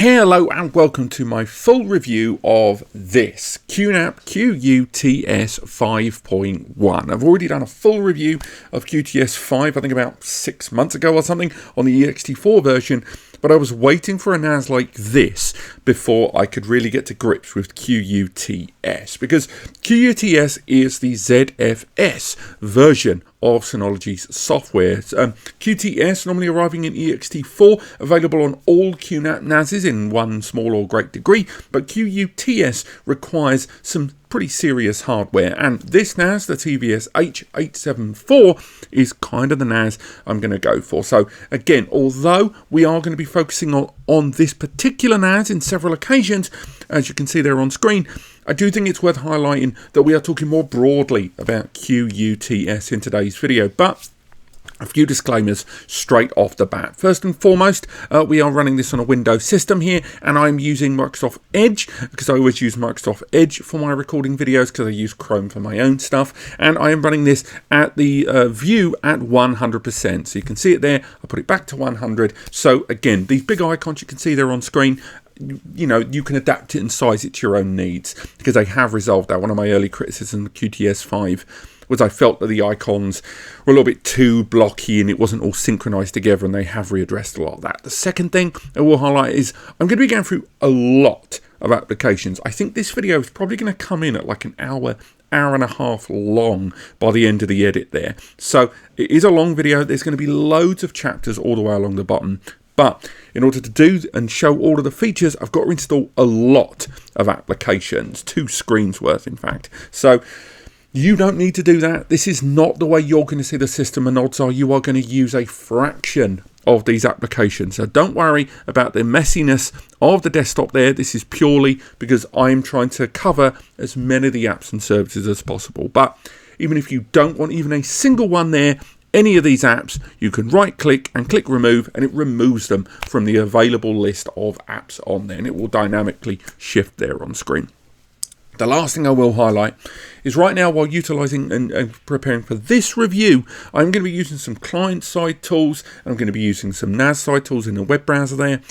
Hello and welcome to my full review of this QNAP QuTS 5.1. I've already done a full review of QuTS 5, I think about 6 months ago or something, on the ext4 version, but I was waiting for a NAS like this before I could really get to grips with QuTS, because QuTS is the ZFS version of Synology's software. QuTS normally arriving in ext4, available on all QNAP NASes in one small or great degree, but QuTS requires some pretty serious hardware, and this NAS, the TVS H874, is kind of the NAS I'm going to go for. So again, although we are going to be focusing on this particular NAS in several occasions, as you can see there on screen, I do think it's worth highlighting that we are talking more broadly about QuTS in today's video, but a few disclaimers straight off the bat. First and foremost, we are running this on a Windows system here, and I'm using Microsoft Edge because I always use Microsoft Edge for my recording videos because I use Chrome for my own stuff, and I am running this at the view at 100%. So you can see it there. I put it back to 100. So again, these big icons you can see there on screen, you know, you can adapt it and size it to your own needs, because I have resolved that. One of my early criticisms of QuTS 5 was I felt that the icons were a little bit too blocky and it wasn't all synchronized together, and they have readdressed a lot of that. The second thing I will highlight is I'm going to be going through a lot of applications. I think this video is probably going to come in at like an hour and a half long by the end of the edit there. So it is a long video. There's going to be loads of chapters all the way along the bottom. But in order to do and show all of the features, I've got to install a lot of applications, 2 screens worth in fact. So you don't need to do that. This is not the way you're going to see the system, and odds are you are going to use a fraction of these applications. So don't worry about the messiness of the desktop there. This is purely because I'm trying to cover as many of the apps and services as possible. But even if you don't want even a single one there, any of these apps, you can right click and click remove, and it removes them from the available list of apps on there, and it will dynamically shift there on screen. The last thing I will highlight is right now, while utilizing and preparing for this review, I'm going to be using some client-side tools. I'm going to be using some NAS-side tools in the web browser there.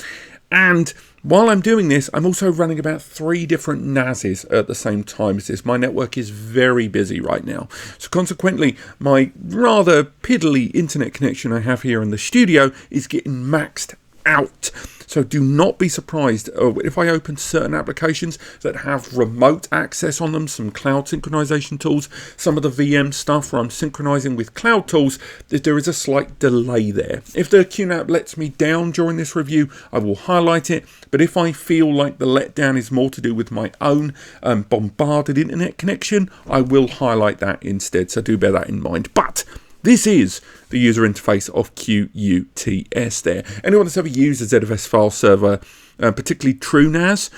And while I'm doing this, I'm also running about 3 different NASes at the same time as this. My network is very busy right now. So consequently, my rather piddly internet connection I have here in the studio is getting maxed out. So do not be surprised if I open certain applications that have remote access on them, some cloud synchronization tools, some of the VM stuff where I'm synchronizing with cloud tools, there is a slight delay there. If the QNAP lets me down during this review, I will highlight it. But if I feel like the letdown is more to do with my own bombarded internet connection, I will highlight that instead. So do bear that in mind. But this is the user interface of QuTS there. Anyone that's ever used a ZFS file server, particularly TrueNAS,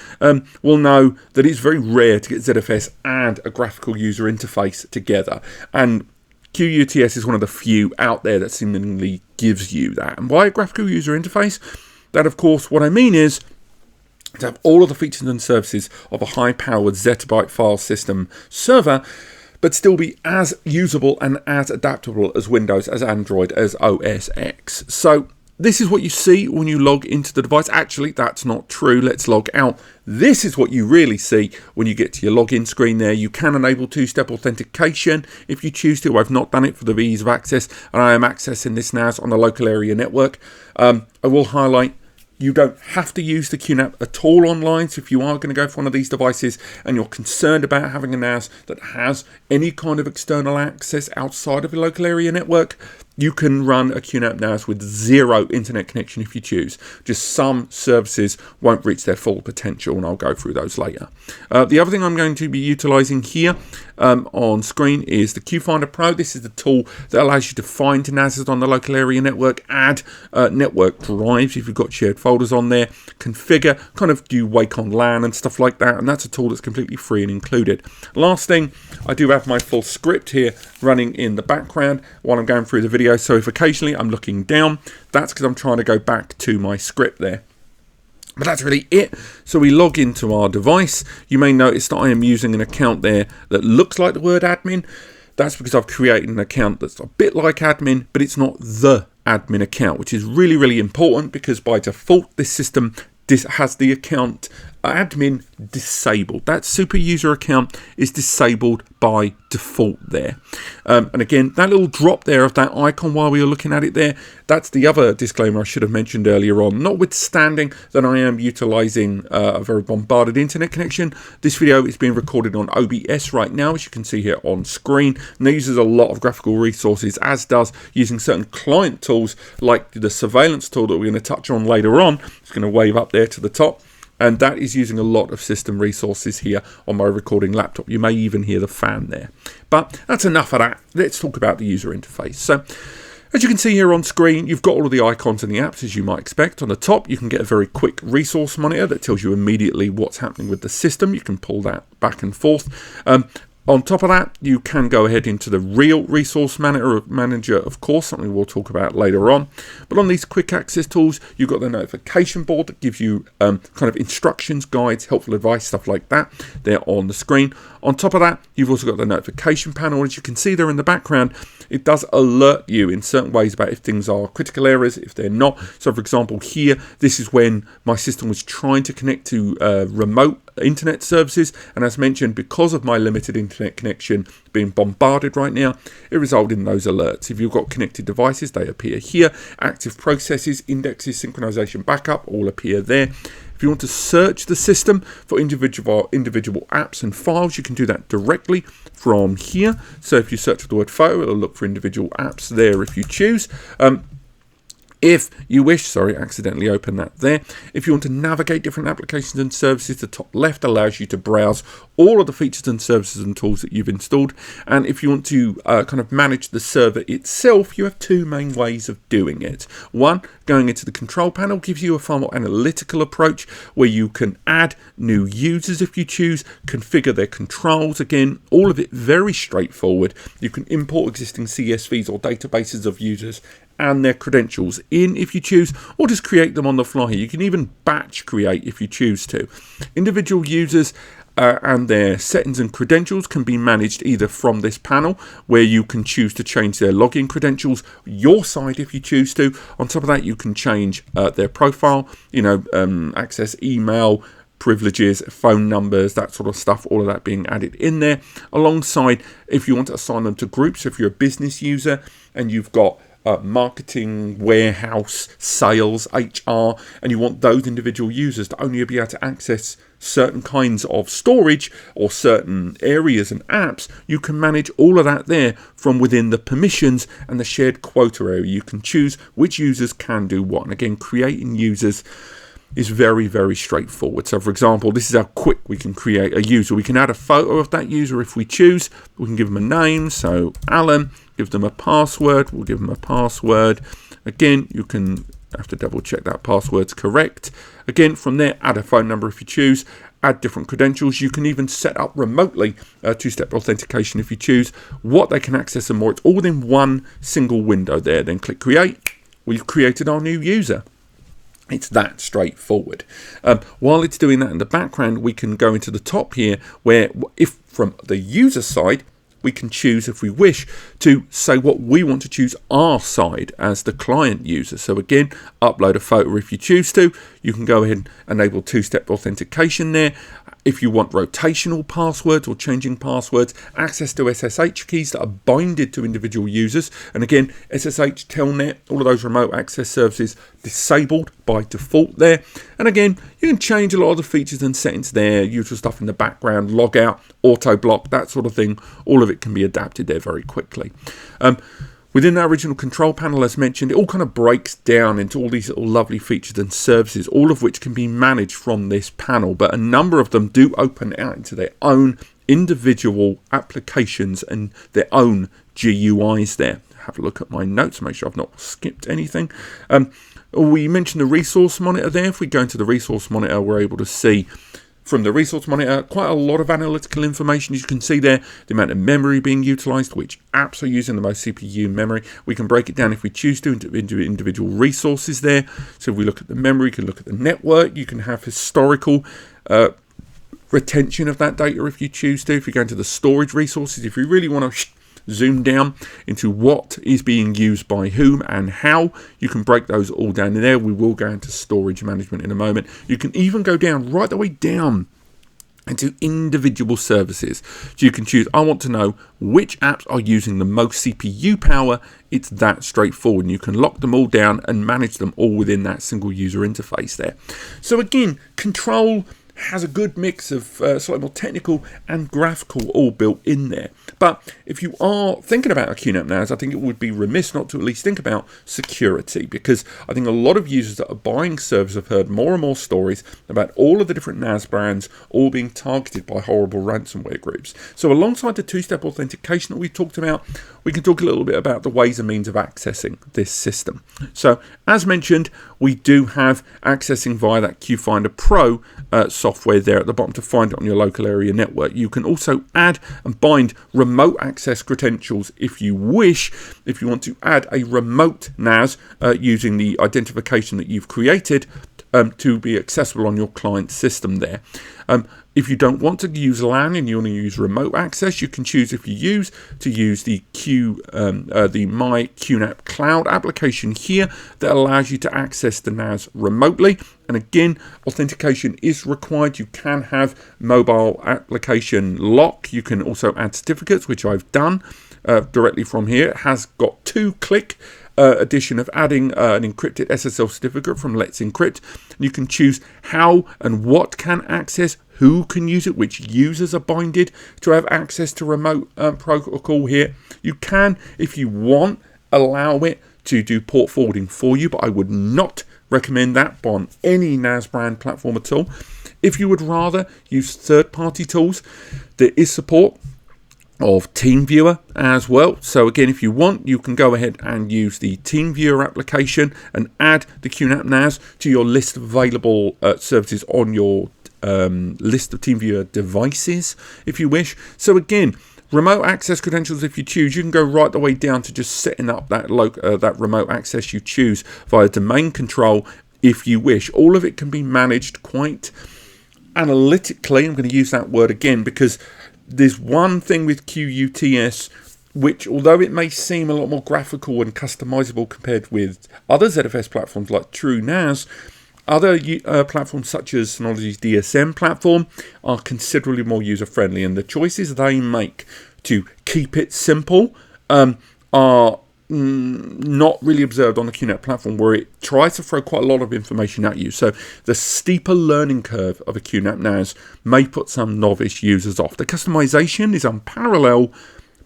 will know that it's very rare to get ZFS and a graphical user interface together. And QuTS is one of the few out there that seemingly gives you that. And why a graphical user interface? That, of course, what I mean is to have all of the features and services of a high-powered zettabyte file system server, but still be as usable and as adaptable as Windows, as Android, as OS X. So this is what you see when you log into the device. Actually, that's not true. Let's log out. This is what you really see when you get to your login screen there. You can enable 2-step authentication if you choose to. I've not done it for the ease of access, and I am accessing this NAS on the local area network. I will highlight, you don't have to use the QNAP at all online. So if you are going to go for one of these devices and you're concerned about having a NAS that has any kind of external access outside of your local area network, you can run a QNAP NAS with 0 internet connection if you choose. Just some services won't reach their full potential, and I'll go through those later. The other thing I'm going to be utilizing here on screen is the QFinder Pro. This is the tool that allows you to find NASs on the local area network, add network drives if you've got shared folders on there, configure, kind of do wake on LAN and stuff like that, and that's a tool that's completely free and included. Last thing, I do have my full script here running in the background while I'm going through the video. So if occasionally I'm looking down, that's because I'm trying to go back to my script there. But that's really it. So we log into our device. You may notice that I am using an account there that looks like the word admin. That's because I've created an account that's a bit like admin, but it's not the admin account, which is really, really important, because by default this system this has the account admin disabled. That super user account is disabled by default there. And again, that little drop there of that icon while we were looking at it there, that's the other disclaimer I should have mentioned earlier on. Notwithstanding that I am utilizing a very bombarded internet connection, this video is being recorded on OBS right now, as you can see here on screen, and it uses a lot of graphical resources, as does using certain client tools like the surveillance tool that we're going to touch on later on. It's going to wave up there to the top. And that is using a lot of system resources here on my recording laptop. You may even hear the fan there. But that's enough of that. Let's talk about the user interface. So, as you can see here on screen, you've got all of the icons and the apps as you might expect. On the top, you can get a very quick resource monitor that tells you immediately what's happening with the system. You can pull that back and forth. On top of that, you can go ahead into the real resource manager, of course, something we'll talk about later on. But on these quick access tools, you've got the notification board that gives you kind of instructions, guides, helpful advice, stuff like that there on the screen. On top of that, you've also got the notification panel. As you can see there in the background, it does alert you in certain ways about if things are critical errors, if they're not. So for example, here, this is when my system was trying to connect to remote internet services, and as mentioned, because of my limited internet connection being bombarded right now, it resulted in those alerts. If you've got connected devices, they appear here. Active processes, indexes, synchronization, backup all appear there. If you want to search the system for individual apps and files, you can do that directly from here. So if you search for the word photo, it'll look for individual apps there if you choose. If you wish, sorry, accidentally opened that there. If you want to navigate different applications and services, the top left allows you to browse all of the features and services and tools that you've installed. And if you want to kind of manage the server itself, you have two main ways of doing it. One, going into the control panel gives you a far more analytical approach where you can add new users if you choose, configure their controls. Again, all of it very straightforward. You can import existing CSVs or databases of users and their credentials in if you choose, or just create them on the fly. You can even batch create if you choose to. Individual users and their settings and credentials can be managed either from this panel, where you can choose to change their login credentials your side if you choose to. On top of that, you can change their profile, access email, privileges, phone numbers, that sort of stuff, all of that being added in there. Alongside, if you want to assign them to groups, if you're a business user and you've got marketing, warehouse, sales, HR, and you want those individual users to only be able to access certain kinds of storage or certain areas and apps, you can manage all of that there from within the permissions and the shared quota area. You can choose which users can do what. And again, creating users is very, very straightforward. So for example, this is how quick we can create a user. We can add a photo of that user if we choose. We can give them a name, so Alan, give them a password, we'll give them a password. Again, you can have to double check that password's correct. Again, from there, add a phone number if you choose, add different credentials. You can even set up remotely two-step authentication if you choose, what they can access and more. It's all within one single window there. Then click create. We've created our new user. It's that straightforward. While it's doing that in the background, we can go into the top here where, if from the user side, we can choose, if we wish, to say what we want to choose our side as the client user. So again, upload a photo if you choose to. You can go ahead and enable two-step authentication there. If you want rotational passwords or changing passwords, access to SSH keys that are binded to individual users. And again, SSH, Telnet, all of those remote access services disabled by default there. And again, you can change a lot of the features and settings there, usual stuff in the background, log out, auto block, that sort of thing. All of it can be adapted there very quickly. Within that original control panel, as mentioned, it all kind of breaks down into all these little lovely features and services, all of which can be managed from this panel, but a number of them do open out into their own individual applications and their own GUIs there. Have a look at my notes, make sure I've not skipped anything. We mentioned the resource monitor there. If we go into the resource monitor, we're able to see from the resource monitor quite a lot of analytical information. As you can see there, the amount of memory being utilized, which apps are using the most CPU memory. We can break it down if we choose to into individual resources there. So if we look at the memory, you can look at the network, you can have historical retention of that data if you choose to. If you go into the storage resources, if you really want to zoom down into what is being used by whom and how. You can break those all down in there. We will go into storage management in a moment. You can even go down right the way down into individual services. So you can choose, I want to know which apps are using the most CPU power. It's that straightforward, and you can lock them all down and manage them all within that single user interface there. So again, control has a good mix of slightly more technical and graphical all built in there. But if you are thinking about a QNAP NAS, I think it would be remiss not to at least think about security, because I think a lot of users that are buying servers have heard more and more stories about all of the different NAS brands all being targeted by horrible ransomware groups. So alongside the two-step authentication that we talked about, we can talk a little bit about the ways and means of accessing this system. So as mentioned, we do have accessing via that QFinder Pro software there at the bottom to find it on your local area network. You can also add and bind remote access credentials if you wish, if you want to add a remote NAS using the identification that you've created to be accessible on your client system there. If you don't want to use LAN and you want to use remote access, you can choose, if you use the My QNAP Cloud application here that allows you to access the NAS remotely. And again, authentication is required. You can have mobile application lock. You can also add certificates, which I've done directly from here. It has got 2-click addition of adding an encrypted SSL certificate from Let's Encrypt. You can choose how and what can access, who can use it, which users are binded to have access to remote protocol here. You can, if you want, allow it to do port forwarding for you, but I would not recommend that on any NAS brand platform at all. If you would rather use third-party tools, there is support of TeamViewer as well. So again, if you want, you can go ahead and use the TeamViewer application and add the QNAP NAS to your list of available services on your list of TeamViewer devices, if you wish. So again, remote access credentials, if you choose, you can go right the way down to just setting up that that remote access you choose via domain control, if you wish. All of it can be managed quite analytically. I'm going to use that word again because there's one thing with QuTS, which, although it may seem a lot more graphical and customizable compared with other ZFS platforms like TrueNAS, other platforms such as Synology's DSM platform are considerably more user-friendly, and the choices they make to keep it simple are not really observed on the QNAP platform, where it tries to throw quite a lot of information at you. So the steeper learning curve of a QNAP NAS may put some novice users off. The customization is unparalleled,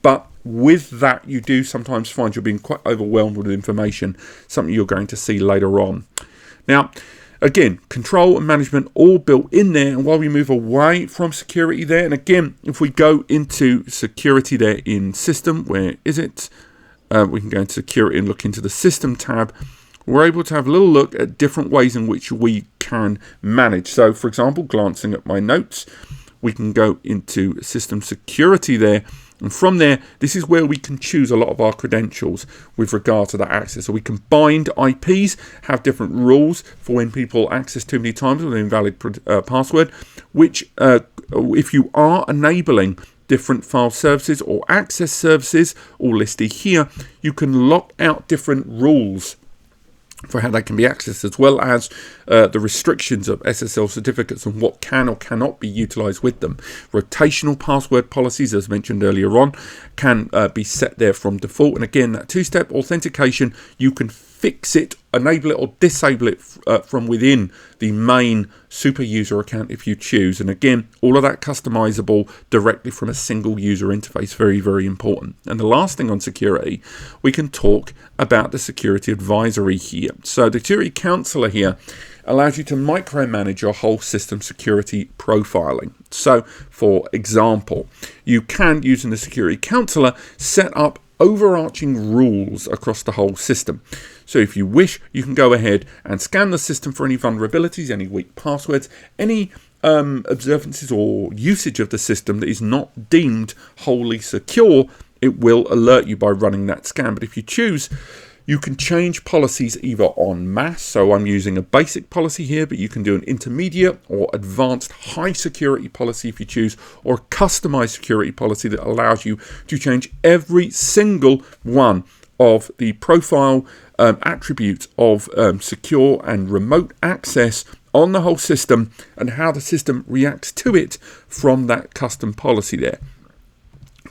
but with that, you do sometimes find you're being quite overwhelmed with information, something you're going to see later on. Now, again, control and management all built in there. And while we move away from security there, and again, if we go into security there in system, where is it? We can go into security and look into the system tab. We're able to have a little look at different ways in which we can manage. So, for example, glancing at my notes, we can go into system security there. And from there, this is where we can choose a lot of our credentials with regard to that access. So we can bind IPs, have different rules for when people access too many times with an invalid password, which if you are enabling different file services or access services, all listed here, you can lock out different rules for how they can be accessed, as well as the restrictions of SSL certificates and what can or cannot be utilized with them. Rotational password policies, as mentioned earlier on, can be set there from default. And again, that two-step authentication, you can fix it, enable it or disable it from within the main super user account if you choose. And again, all of that customizable directly from a single user interface. Very, very important. And the last thing on security, we can talk about the security advisory here. So the security counselor here allows you to micromanage your whole system security profiling. So, for example, you can, using the security counselor, set up overarching rules across the whole system. So if you wish, you can go ahead and scan the system for any vulnerabilities, any weak passwords, any observances or usage of the system that is not deemed wholly secure. It will alert you by running that scan. But if you choose, You can change policies either en masse, so I'm using a basic policy here, but you can do an intermediate or advanced high security policy if you choose, or a customized security policy that allows you to change every single one of the profile attributes of secure and remote access on the whole system and how the system reacts to it from that custom policy there.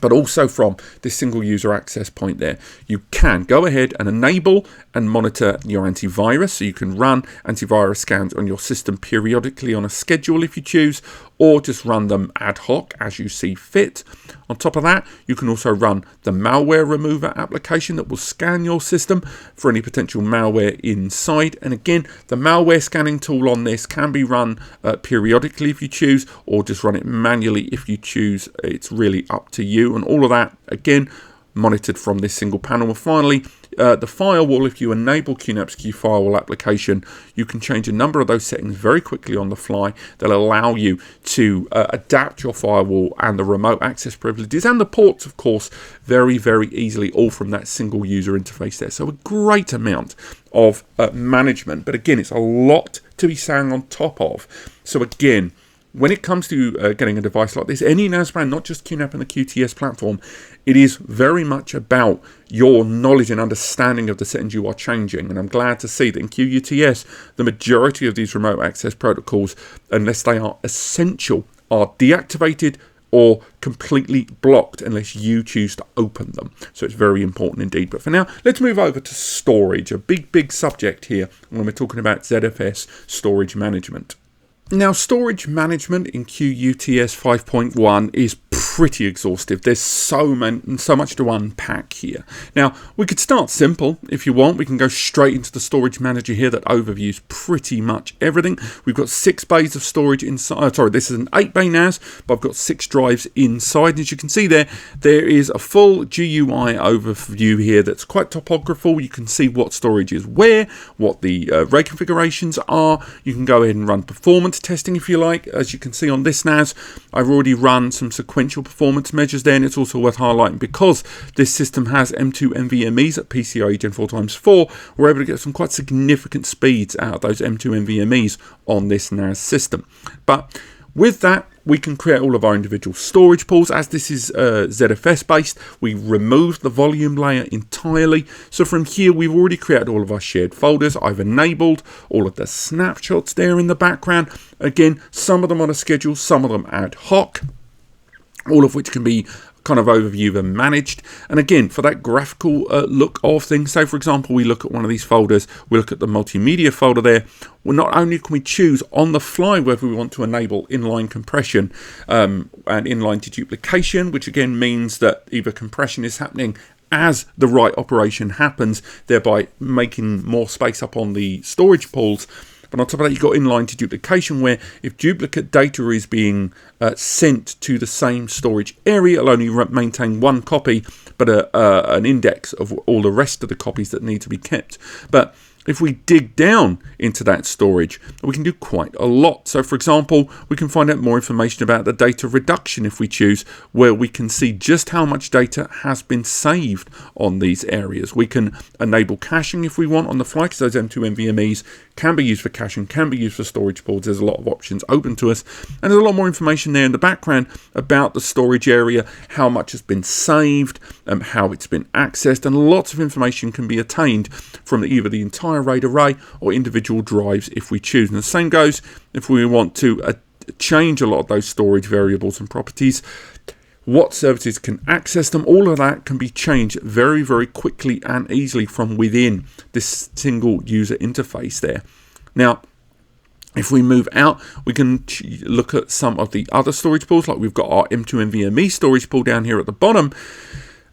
But also from this single user access point there, you can go ahead and enable and monitor your antivirus. So you can run antivirus scans on your system periodically on a schedule if you choose, or just run them ad hoc as you see fit. On top of that, you can also run the malware remover application that will scan your system for any potential malware inside. And again, the malware scanning tool on this can be run periodically if you choose, or just run it manually if you choose. It's really up to you. And all of that, again, monitored from this single panel. And finally, the firewall, if you enable QNAP's QFirewall application, you can change a number of those settings very quickly on the fly that allow you to adapt your firewall and the remote access privileges and the ports, of course, very, very easily, all from that single user interface there. So a great amount of management. But again, it's a lot to be sang on top of. So again, when it comes to getting a device like this, any NAS brand, not just QNAP and the QTS platform, it is very much about your knowledge and understanding of the settings you are changing. And I'm glad to see that in QUTS, the majority of these remote access protocols, unless they are essential, are deactivated or completely blocked unless you choose to open them. So it's very important indeed. But for now, let's move over to storage, a big subject here when we're talking about ZFS storage management. Now, storage management in QUTS 5.1 is pretty exhaustive. There's so much to unpack here. Now, we could start simple if you want. We can go straight into the storage manager here that overviews pretty much everything. We've got 6 bays of storage inside. Sorry, this is an 8-bay NAS, but I've got 6 drives inside. And as you can see there is a full GUI overview here that's quite topographical. You can see what storage is where, what the RAID configurations are. You can go ahead and run performance testing if you like. As you can see on this NAS, I've already run some sequential performance measures there, and it's also worth highlighting because this system has M2 NVMEs at PCIe Gen 4x4, we're able to get some quite significant speeds out of those M2 NVMEs on this NAS system. But with that, we can create all of our individual storage pools. As this is ZFS based, we removed the volume layer entirely. So from here, we've already created all of our shared folders. I've enabled all of the snapshots there in the background. Again, some of them on a schedule, some of them ad hoc, all of which can be kind of overviewed and managed. And again, for that graphical look of things, say for example we look at one of these folders, we look at the multimedia folder there. Well, not only can we choose on the fly whether we want to enable inline compression and inline deduplication, which again means that either compression is happening as the write operation happens, thereby making more space up on the storage pools. But on top of that, you've got inline deduplication, where if duplicate data is being sent to the same storage area, it'll only maintain one copy, but an index of all the rest of the copies that need to be kept. But if we dig down into that storage, we can do quite a lot. So for example, we can find out more information about the data reduction if we choose, where we can see just how much data has been saved on these areas. We can enable caching if we want on the fly, because those M2 NVMEs can be used for caching, can be used for storage pools. There's a lot of options open to us. And there's a lot more information there in the background about the storage area, how much has been saved, how it's been accessed, and lots of information can be attained from either the entire RAID array or individual drives if we choose. And the same goes if we want to change a lot of those storage variables and properties, what services can access them. All of that can be changed very, very quickly and easily from within this single user interface there. Now, if we move out, we can look at some of the other storage pools, like we've got our M2 NVMe storage pool down here at the bottom.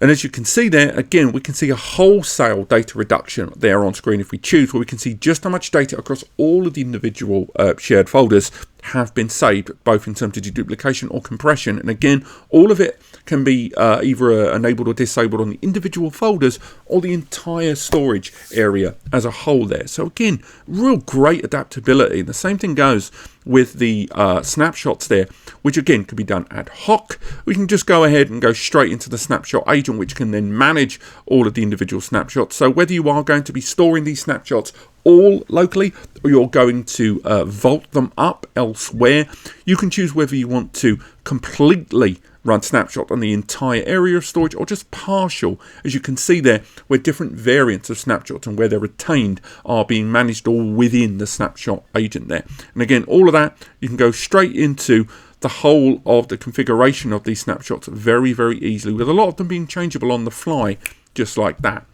And as you can see there, again, we can see a wholesale data reduction there on screen if we choose, where we can see just how much data across all of the individual shared folders have been saved, both in terms of deduplication or compression. And again, all of it can be either enabled or disabled on the individual folders or the entire storage area as a whole there. So again, real great adaptability. The same thing goes with the snapshots there, which again can be done ad hoc. We can just go ahead and go straight into the snapshot agent, which can then manage all of the individual snapshots. So whether you are going to be storing these snapshots all locally or you're going to vault them up elsewhere, you can choose whether you want to completely run snapshot on the entire area of storage or just partial, as you can see there, where different variants of snapshots and where they're retained are being managed all within the snapshot agent there. And again, all of that, you can go straight into the whole of the configuration of these snapshots very, very easily, with a lot of them being changeable on the fly, just like that.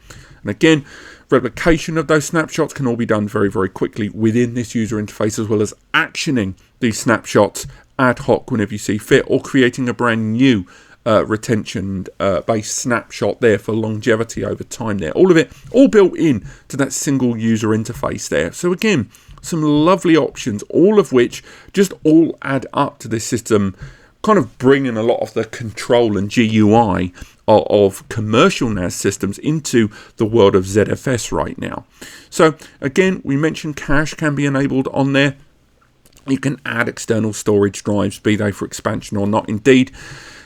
And again, replication of those snapshots can all be done very, very quickly within this user interface, as well as actioning these snapshots ad hoc whenever you see fit, or creating a brand new retention based snapshot there for longevity over time there. All of it all built in to that single user interface there. So again, some lovely options, all of which just all add up to this system, kind of bringing a lot of the control and GUI of commercial NAS systems into the world of ZFS right now. So again, we mentioned cache can be enabled on there. You can add external storage drives, be they for expansion or not. Indeed,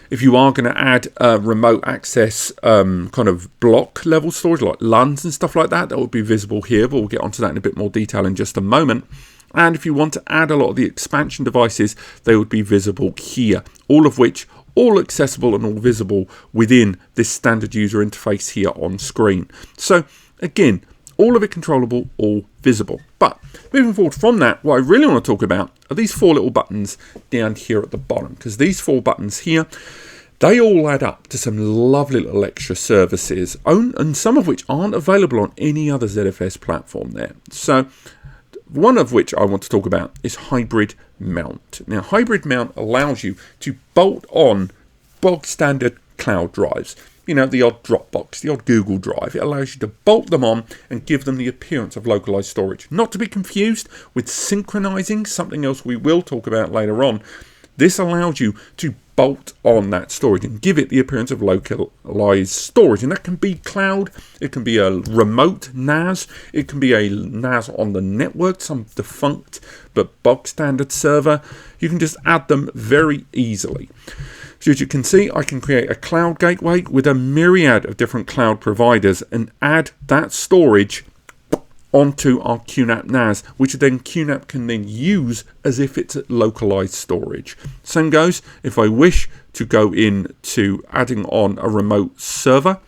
if you are going to add remote access kind of block level storage like LUNs and stuff like that, that would be visible here, but we'll get onto that in a bit more detail in just a moment. And if you want to add a lot of the expansion devices, they would be visible here, all of which all accessible and all visible within this standard user interface here on screen. So again, all of it controllable, all visible. But moving forward from that, what I really want to talk about are these four little buttons down here at the bottom, because these four buttons here, they all add up to some lovely little extra services, and some of which aren't available on any other ZFS platform there. So one of which I want to talk about is hybrid mount. Now, hybrid mount allows you to bolt on bog standard cloud drives. You know, the odd Dropbox, the odd Google Drive. It allows you to bolt them on and give them the appearance of localized storage. Not to be confused with synchronizing, something else we will talk about later on. This allows you to bolt on that storage and give it the appearance of localized storage. And that can be cloud, it can be a remote NAS, it can be a NAS on the network, some defunct but bog standard server. You can just add them very easily. So as you can see, I can create a cloud gateway with a myriad of different cloud providers and add that storage onto our QNAP NAS, which then QNAP can then use as if it's localized storage. Same goes if I wish to go into adding on a remote server.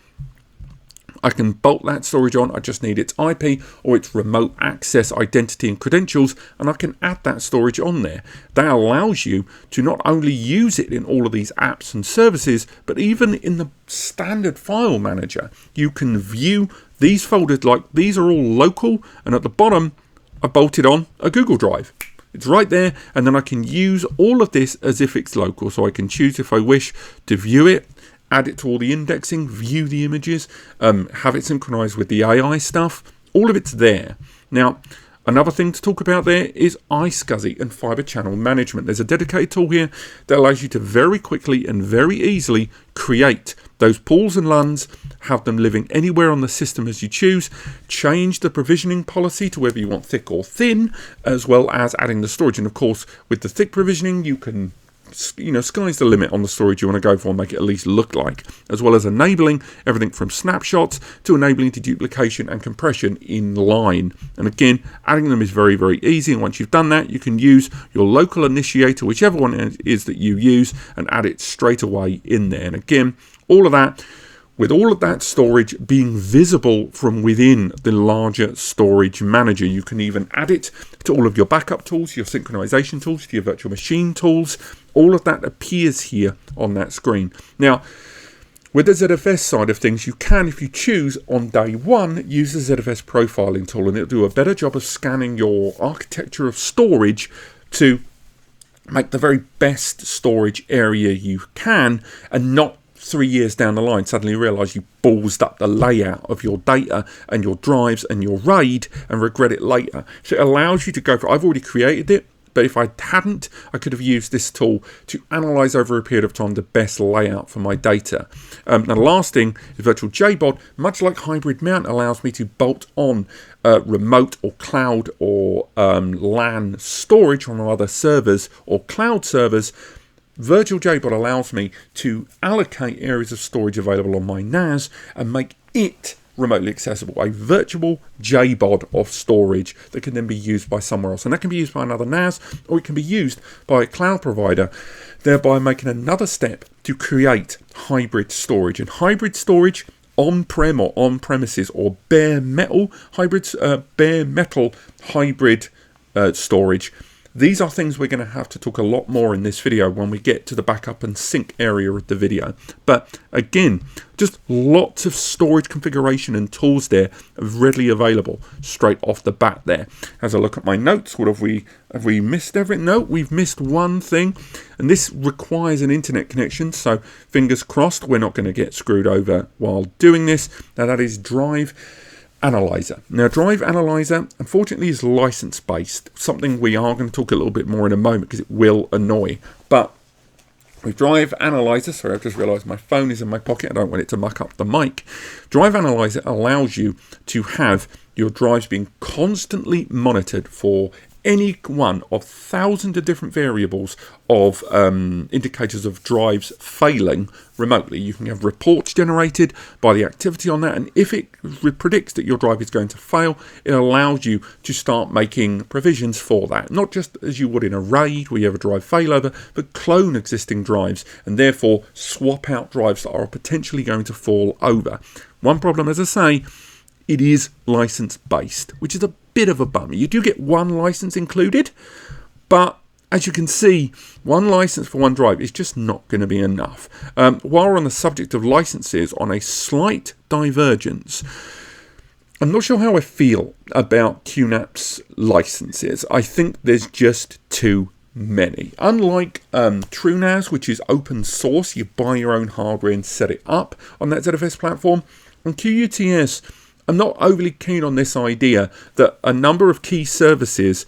I can bolt that storage on. I just need its IP or its remote access identity and credentials, and I can add that storage on there. That allows you to not only use it in all of these apps and services, but even in the standard file manager. You can view these folders like these are all local, and at the bottom I bolted on a Google Drive. It's right there, and then I can use all of this as if it's local. So I can choose if I wish to view it, add it to all the indexing, view the images, have it synchronized with the AI stuff. All of it's there. Now, another thing to talk about there is iSCSI and fiber channel management. There's a dedicated tool here that allows you to very quickly and very easily create those pools and LUNs, have them living anywhere on the system as you choose, change the provisioning policy to whether you want thick or thin, as well as adding the storage. And of course, with the thick provisioning, you can, you know, sky's the limit on the storage you want to go for and make it at least look like, as well as enabling everything from snapshots to enabling deduplication and compression in line. And again, adding them is very, very easy. And once you've done that, you can use your local initiator, whichever one it is that you use, and add it straight away in there. And again, all of that, with all of that storage being visible from within the larger storage manager. You can even add it to all of your backup tools, your synchronization tools, your virtual machine tools. All of that appears here on that screen. Now, with the ZFS side of things, you can, if you choose, on day one, use the ZFS profiling tool, and it'll do a better job of scanning your architecture of storage to make the very best storage area you can, and not 3 years down the line suddenly realize you ballsed up the layout of your data and your drives and your RAID and regret it later. So it allows you to go for, I've already created it, but if I hadn't, I could have used this tool to analyze over a period of time the best layout for my data. Now the last thing is virtual JBOD, much like hybrid mount, allows me to bolt on remote or cloud or LAN storage on other servers or cloud servers. Virtual JBOD allows me to allocate areas of storage available on my NAS and make it remotely accessible, a virtual JBOD of storage that can then be used by somewhere else. And that can be used by another NAS, or it can be used by a cloud provider, thereby making another step to create hybrid storage. And hybrid storage, on-prem or on-premises, or bare metal hybrid storage. These are things we're going to have to talk a lot more in this video when we get to the backup and sync area of the video. But again, just lots of storage configuration and tools there readily available straight off the bat there. As I look at my notes, what have we missed everything? No, we've missed one thing, and this requires an internet connection, so fingers crossed we're not going to get screwed over while doing this. Now that is Drive Analyzer. Now Drive Analyzer unfortunately is license based, something we are going to talk a little bit more in a moment because it will annoy. But with Drive Analyzer, sorry, I've just realized my phone is in my pocket, I don't want it to muck up the mic. Drive Analyzer allows you to have your drives being constantly monitored for any one of thousands of different variables of indicators of drives failing remotely. You can have reports generated by the activity on that, and if it predicts that your drive is going to fail, it allows you to start making provisions for that. Not just as you would in a RAID where you have a drive failover, but clone existing drives and therefore swap out drives that are potentially going to fall over. One problem, as I say, it is license based, which is a bit of a bummer. You do get one license included, but as you can see, one license for one drive is just not going to be enough. While we're on the subject of licenses, on a slight divergence, I'm not sure how I feel about QNAP's licenses. I think there's just too many. Unlike TrueNAS, which is open source, you buy your own hardware and set it up on that ZFS platform, on QuTS, I'm not overly keen on this idea that a number of key services,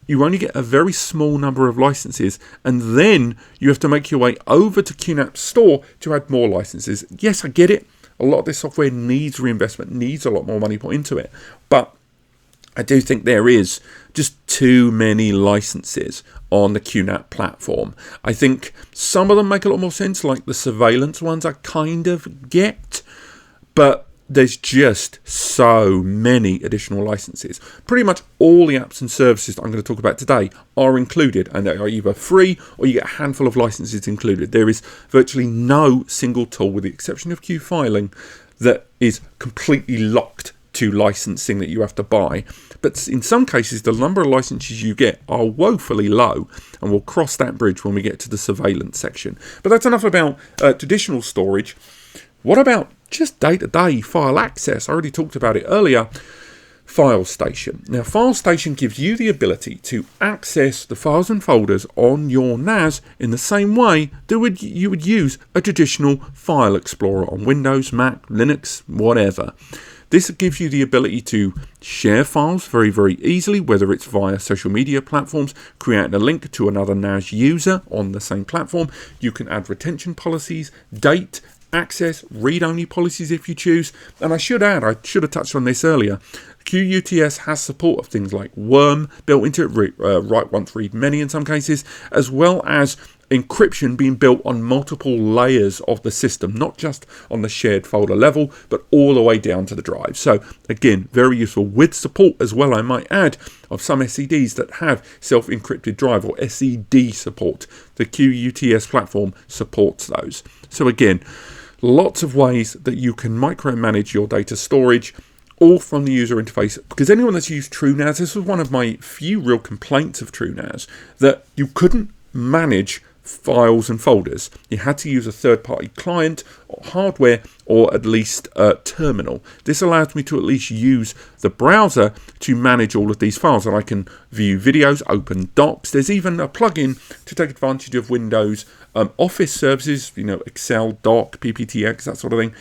you only get a very small number of licenses, and then you have to make your way over to QNAP's store to add more licenses. Yes, I get it. A lot of this software needs reinvestment, needs a lot more money put into it. But I do think there is just too many licenses on the QNAP platform. I think some of them make a lot more sense, like the surveillance ones I kind of get, but there's just so many additional licenses. Pretty much all the apps and services that I'm going to talk about today are included, and they are either free or you get a handful of licenses included. There is virtually no single tool, with the exception of QFiling, that is completely locked to licensing that you have to buy. But in some cases, the number of licenses you get are woefully low, and we'll cross that bridge when we get to the surveillance section. But that's enough about traditional storage. What about just day-to-day file access? I already talked about it earlier. FileStation. Now, FileStation gives you the ability to access the files and folders on your NAS in the same way that you would use a traditional file explorer on Windows, Mac, Linux, whatever. This gives you the ability to share files very, very easily, whether it's via social media platforms, creating a link to another NAS user on the same platform. You can add retention policies, date, access, read-only policies if you choose. And I should add, I should have touched on this earlier, QuTS has support of things like Worm built into it, write once, read many in some cases, as well as encryption being built on multiple layers of the system, not just on the shared folder level, but all the way down to the drive. So again, very useful, with support as well, I might add, of some SEDs that have self-encrypted drive or SED support. The QuTS platform supports those. So again, lots of ways that you can micromanage your data storage, all from the user interface. Because anyone that's used TrueNAS, this was one of my few real complaints of TrueNAS, that you couldn't manage files and folders. You had to use a third-party client or hardware, or at least a terminal. This allows me to at least use the browser to manage all of these files, and I can view videos, open docs. There's even a plugin to take advantage of Windows Office services, Excel, Doc, PPTX, that sort of thing.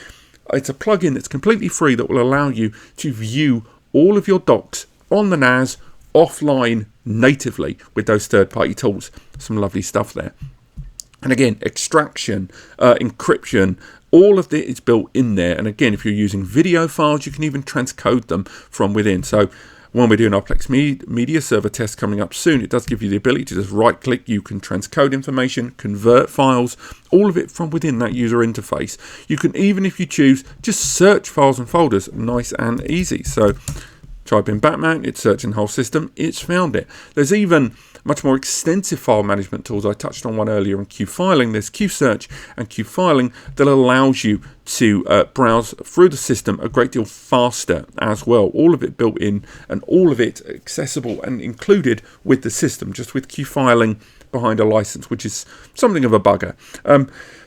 It's a plugin that's completely free that will allow you to view all of your docs on the NAS offline natively with those third-party tools. Some lovely stuff there. And again, extraction, encryption, all of it is built in there. And again, if you're using video files, you can even transcode them from within. So when we're doing our Plex Media Server test coming up soon, it does give you the ability to just right-click. You can transcode information, convert files, all of it from within that user interface. You can even, if you choose, just search files and folders, nice and easy. So type in Batman, it's searching the whole system, it's found it. There's even much more extensive file management tools. I touched on one earlier in QFiling. There's QSearch and QFiling that allows you to browse through the system a great deal faster as well. All of it built in and all of it accessible and included with the system, just with QFiling behind a license, which is something of a bugger.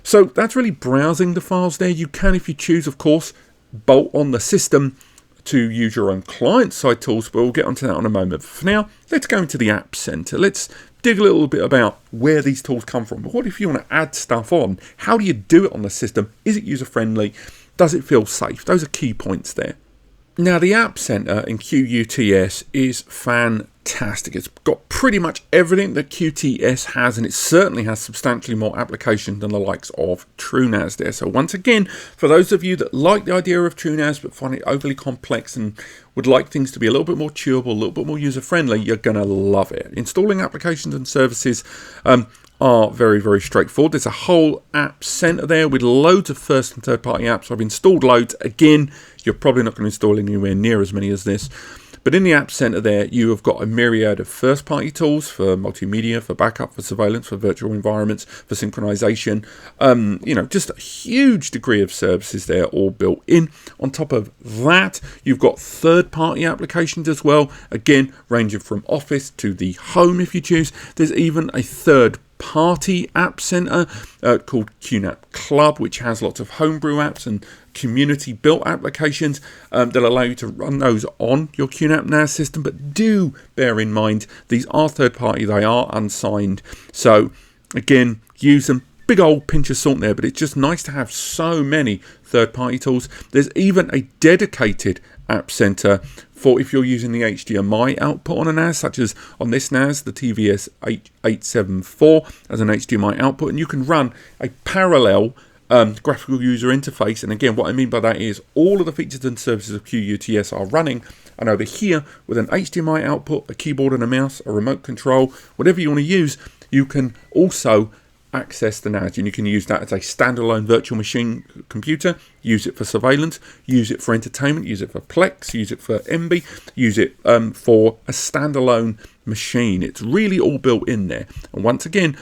So that's really browsing the files there. You can, if you choose, of course, bolt on the system to use your own client-side tools, but we'll get onto that in a moment. For now, let's go into the App Center. Let's dig a little bit about where these tools come from. But what if you want to add stuff on? How do you do it on the system? Is it user-friendly? Does it feel safe? Those are key points there. Now, the App Center in QUTS is fantastic. It's got pretty much everything that QTS has, and it certainly has substantially more application than the likes of TrueNAS there. So once again, for those of you that like the idea of TrueNAS but find it overly complex and would like things to be a little bit more chewable, a little bit more user-friendly, you're going to love it. Installing applications and services are very, very straightforward. There's a whole app center there with loads of first and third party apps. I've installed loads. Again, you're probably not going to install anywhere near as many as this. But in the app center there, you have got a myriad of first party tools for multimedia, for backup, for surveillance, for virtual environments, for synchronization. Just a huge degree of services there all built in. On top of that, you've got third party applications as well. Again, ranging from Office to the home if you choose. There's even a third party app center called QNAP Club, which has lots of homebrew apps and community built applications that allow you to run those on your QNAP NAS system. But do bear in mind, these are third party, they are unsigned. So again, use them. Big old pinch of salt there, but it's just nice to have so many third party tools. There's even a dedicated app center for if you're using the HDMI output on a NAS, such as on this NAS, the TVS 874 as an HDMI output, and you can run a parallel graphical user interface. And again, what I mean by that is all of the features and services of QUTS are running, and over here with an HDMI output, a keyboard and a mouse, a remote control, whatever you want to use, you can also access the NAS, and you can use that as a standalone virtual machine computer, use it for surveillance, use it for entertainment, use it for Plex, use it for MB, use it for a standalone machine. It's really all built in there. And once again,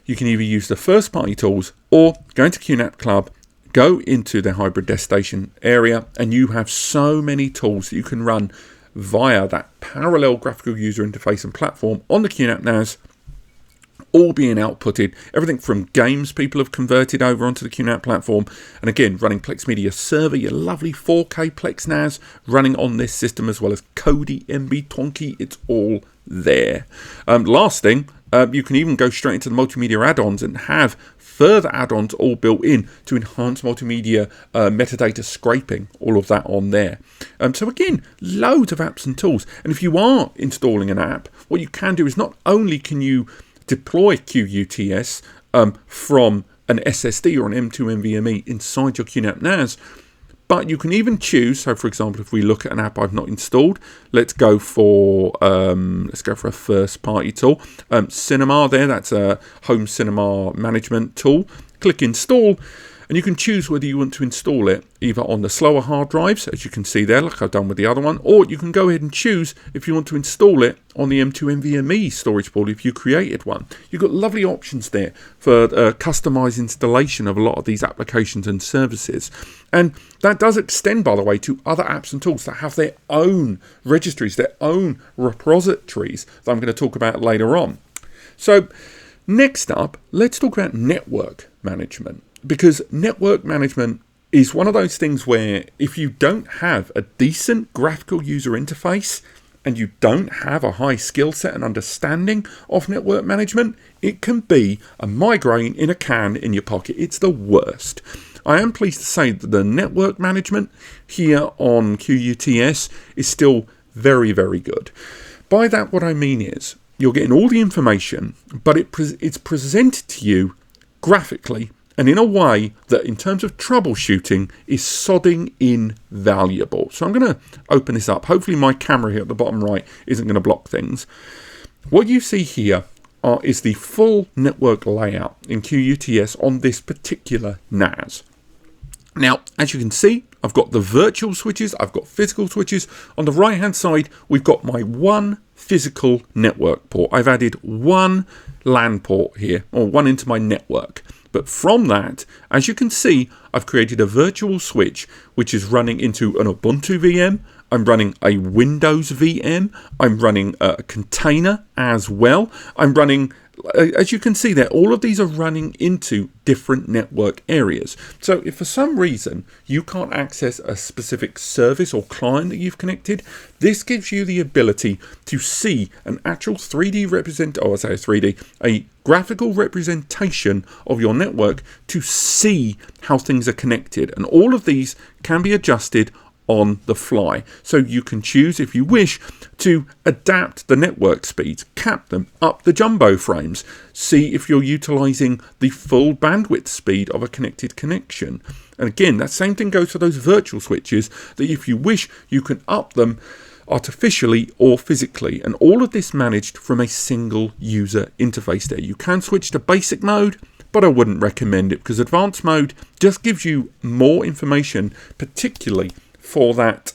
you can either use the first party tools or go into QNAP Club, go into the hybrid desk station area, and you have so many tools that you can run via that parallel graphical user interface and platform on the QNAP NAS, all being outputted. Everything from games people have converted over onto the QNAP platform, and again, running Plex Media Server, your lovely 4K Plex NAS running on this system, as well as Kodi, MB, Tonki, it's all there. Last thing, you can even go straight into the multimedia add-ons and have further add-ons all built in to enhance multimedia metadata scraping, all of that on there. So again, loads of apps and tools. And if you are installing an app, what you can do is not only can you deploy QUTS from an SSD or an M2 NVMe inside your QNAP NAS, but you can even choose. So, for example, if we look at an app I've not installed, let's go for a first-party tool. Cinema there, that's a home cinema management tool. Click Install, and you can choose whether you want to install it either on the slower hard drives, as you can see there, like I've done with the other one, or you can go ahead and choose if you want to install it on the M2 NVMe storage pool if you created one. You've got lovely options there for customized installation of a lot of these applications and services. And that does extend, by the way, to other apps and tools that have their own registries, their own repositories that I'm going to talk about later on. So next up, let's talk about network management. Because network management is one of those things where if you don't have a decent graphical user interface and you don't have a high skill set and understanding of network management, it can be a migraine in a can in your pocket. It's the worst. I am pleased to say that the network management here on QUTS is still very, very good. By that, what I mean is you're getting all the information, but it's presented to you graphically and in a way that in terms of troubleshooting is sodding invaluable. So I'm going to open this up. Hopefully my camera here at the bottom right isn't going to block things. What you see here is the full network layout in QuTS on this particular NAS. Now, as you can see, I've got the virtual switches, I've got physical switches. On the right hand side, we've got my one physical network port. I've added one LAN port here, or one into my network. But from that, as you can see, I've created a virtual switch which is running into an Ubuntu VM. I'm running a Windows VM. I'm running a container as well. I'm running, as you can see there, all of these are running into different network areas. So if for some reason you can't access a specific service or client that you've connected, this gives you the ability to see an actual 3D a graphical representation of your network to see how things are connected. And all of these can be adjusted on the fly. So you can choose, if you wish, to adapt the network speeds, cap them, up the jumbo frames, see if you're utilizing the full bandwidth speed of a connected connection. And again, that same thing goes for those virtual switches, that if you wish, you can up them artificially or physically, and all of this managed from a single user interface there. You can switch to basic mode, but I wouldn't recommend it because advanced mode just gives you more information, particularly for that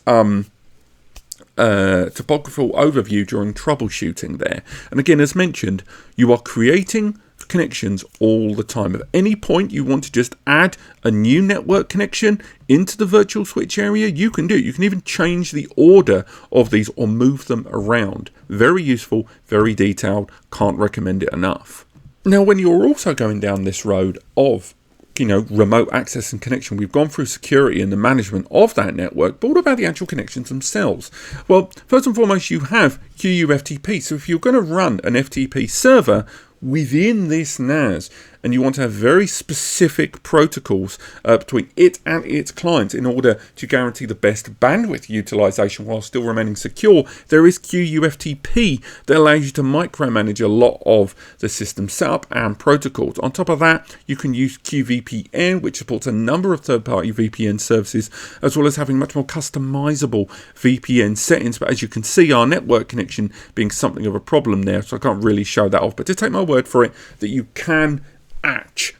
topographical overview during troubleshooting there. And again, as mentioned, you are creating connections all the time. At any point you want to just add a new network connection into the virtual switch area, you can do it. You can even change the order of these or move them around. Very useful, very detailed, can't recommend it enough. Now, when you're also going down this road of remote access and connection, we've gone through security and the management of that network, but what about the actual connections themselves? Well, first and foremost, you have QUFTP. So if you're going to run an FTP server within this NAS and you want to have very specific protocols between it and its clients in order to guarantee the best bandwidth utilization while still remaining secure, there is QUFTP that allows you to micromanage a lot of the system setup and protocols. On top of that, you can use QVPN, which supports a number of third-party VPN services, as well as having much more customizable VPN settings. But as you can see, our network connection being something of a problem there, so I can't really show that off. But just take my word for it that you can attach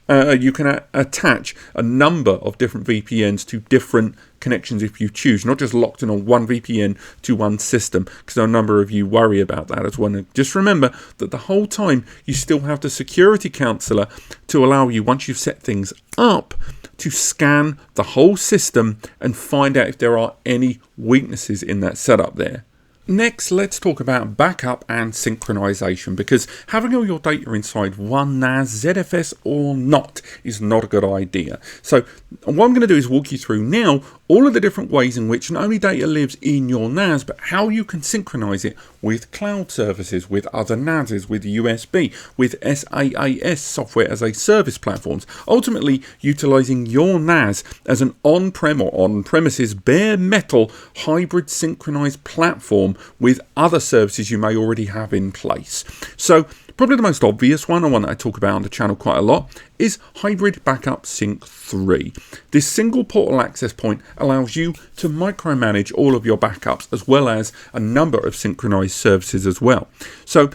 a number of different VPNs to different connections if you choose, not just locked in on one VPN to one system, because a number of you worry about that as well. And just remember that the whole time you still have the security counselor to allow you, once you've set things up, to scan the whole system and find out if there are any weaknesses in that setup there. Next, let's talk about backup and synchronization, because having all your data inside one NAS, ZFS or not, is not a good idea. So what I'm going to do is walk you through now all of the different ways in which not only data lives in your NAS, but how you can synchronize it with cloud services, with other NASs, with USB, with SaaS, software as a service platforms, ultimately utilizing your NAS as an on-prem or on-premises bare metal hybrid synchronized platform with other services you may already have in place. So probably the most obvious one, and one that I talk about on the channel quite a lot, is Hybrid Backup Sync 3. This single portal access point allows you to micromanage all of your backups, as well as a number of synchronized services as well. So,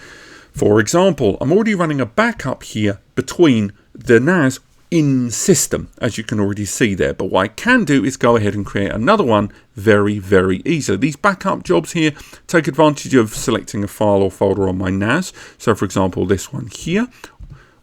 for example, I'm already running a backup here between the NAS in system, as you can already see there, but what I can do is go ahead and create another one very, very easily. These backup jobs here take advantage of selecting a file or folder on my NAS. So for example, this one here,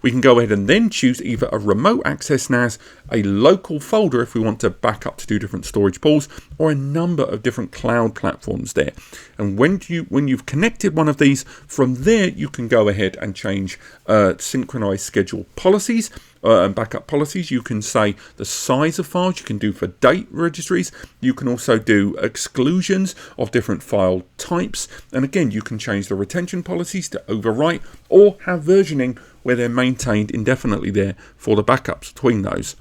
we can go ahead and then choose either a remote access NAS, a local folder if we want to back up to 2 different storage pools, or a number of different cloud platforms there. And when you've connected one of these, from there you can go ahead and change synchronized schedule policies and backup policies. You can say the size of files you can do for date registries. You can also do exclusions of different file types. And again, you can change the retention policies to overwrite or have versioning where they're maintained indefinitely there for the backups between those.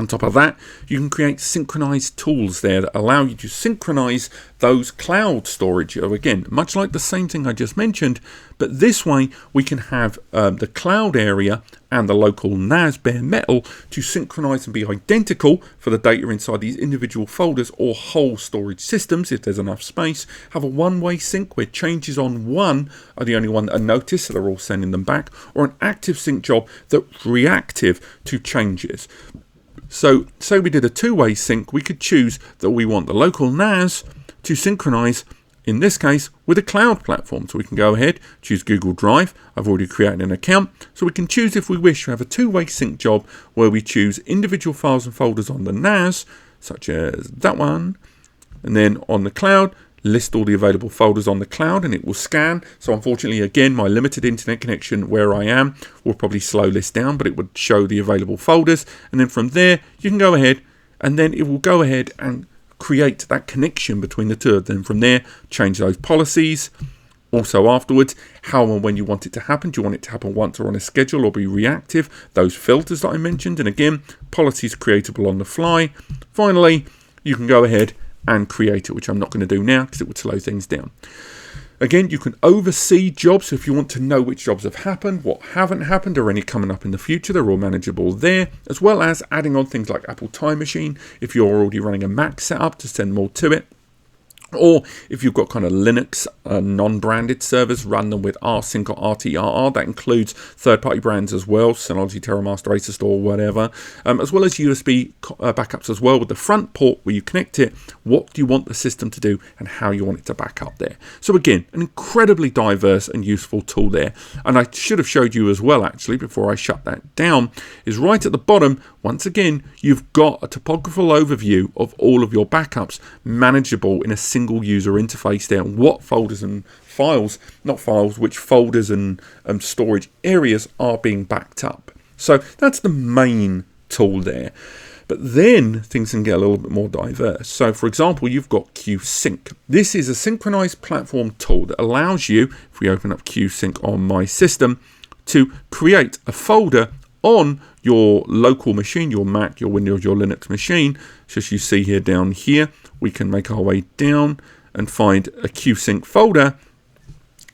On top of that, you can create synchronized tools there that allow you to synchronize those cloud storage. Again, much like the same thing I just mentioned, but this way we can have the cloud area and the local NAS bare metal to synchronize and be identical for the data inside these individual folders or whole storage systems if there's enough space. Have a one-way sync where changes on one are the only one that are noticed, so they're all sending them back, or an active sync job that's reactive to changes. So say we did a two-way sync, we could choose that we want the local NAS to synchronize, in this case, with a cloud platform. So we can go ahead, choose Google Drive. I've already created an account. So we can choose, if we wish, to have a two-way sync job where we choose individual files and folders on the NAS, such as that one. And then on the cloud, list all the available folders on the cloud, and it will scan. So unfortunately, again, my limited internet connection where I am will probably slow this down, but it would show the available folders. And then from there, you can go ahead, and then it will go ahead and create that connection between the two. Then from there, change those policies. Also afterwards, how and when you want it to happen. Do you want it to happen once or on a schedule or be reactive? Those filters that I mentioned. And again, policies creatable on the fly. Finally, you can go ahead and create it, which I'm not going to do now because it would slow things down. Again, you can oversee jobs. So if you want to know which jobs have happened, what haven't happened, or any coming up in the future, they're all manageable there, as well as adding on things like Apple Time Machine if you're already running a Mac setup to send more to it. Or if you've got kind of Linux non-branded servers, run them with rsync or RTRR. That includes third-party brands as well, Synology, TerraMaster, Acerstore, whatever, as well as USB backups as well with the front port where you connect it. What do you want the system to do and how you want it to back up there? So again, an incredibly diverse and useful tool there. And I should have showed you as well, actually, before I shut that down, is right at the bottom. Once again, you've got a topographical overview of all of your backups, manageable in a single user interface there, and what folders and files, not files, which folders and storage areas are being backed up. So that's the main tool there. But then things can get a little bit more diverse. So for example, you've got QSync. This is a synchronized platform tool that allows you, if we open up QSync on my system, to create a folder on your local machine, your Mac, your Windows, your Linux machine. So as you see here down here, we can make our way down and find a QSync folder.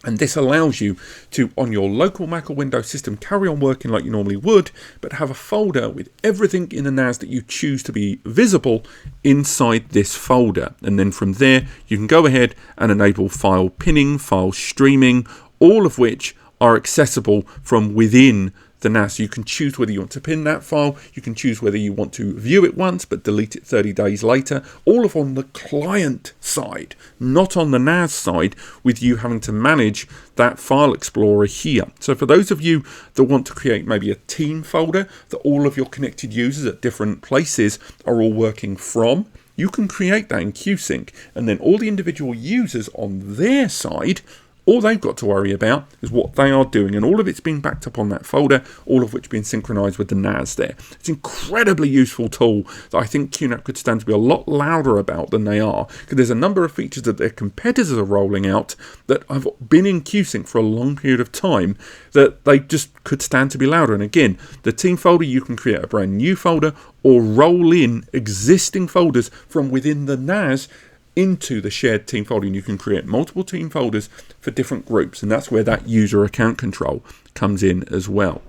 And this allows you to, on your local Mac or Windows system, carry on working like you normally would, but have a folder with everything in the NAS that you choose to be visible inside this folder. And then from there, you can go ahead and enable file pinning, file streaming, all of which are accessible from within the NAS. You can choose whether you want to pin that file. You can choose whether you want to view it once but delete it 30 days later. All of on the client side, not on the NAS side, with you having to manage that file explorer here. So for those of you that want to create maybe a team folder that all of your connected users at different places are all working from, you can create that in QSync, and then all the individual users on their side, all they've got to worry about is what they are doing, and all of it's being backed up on that folder, all of which being synchronized with the NAS there. It's an incredibly useful tool that I think QNAP could stand to be a lot louder about than they are, because there's a number of features that their competitors are rolling out that have been in QSync for a long period of time that they just could stand to be louder. And again, the team folder, you can create a brand new folder or roll in existing folders from within the NAS into the shared team folder, and you can create multiple team folders for different groups, and that's where that user account control comes in as well.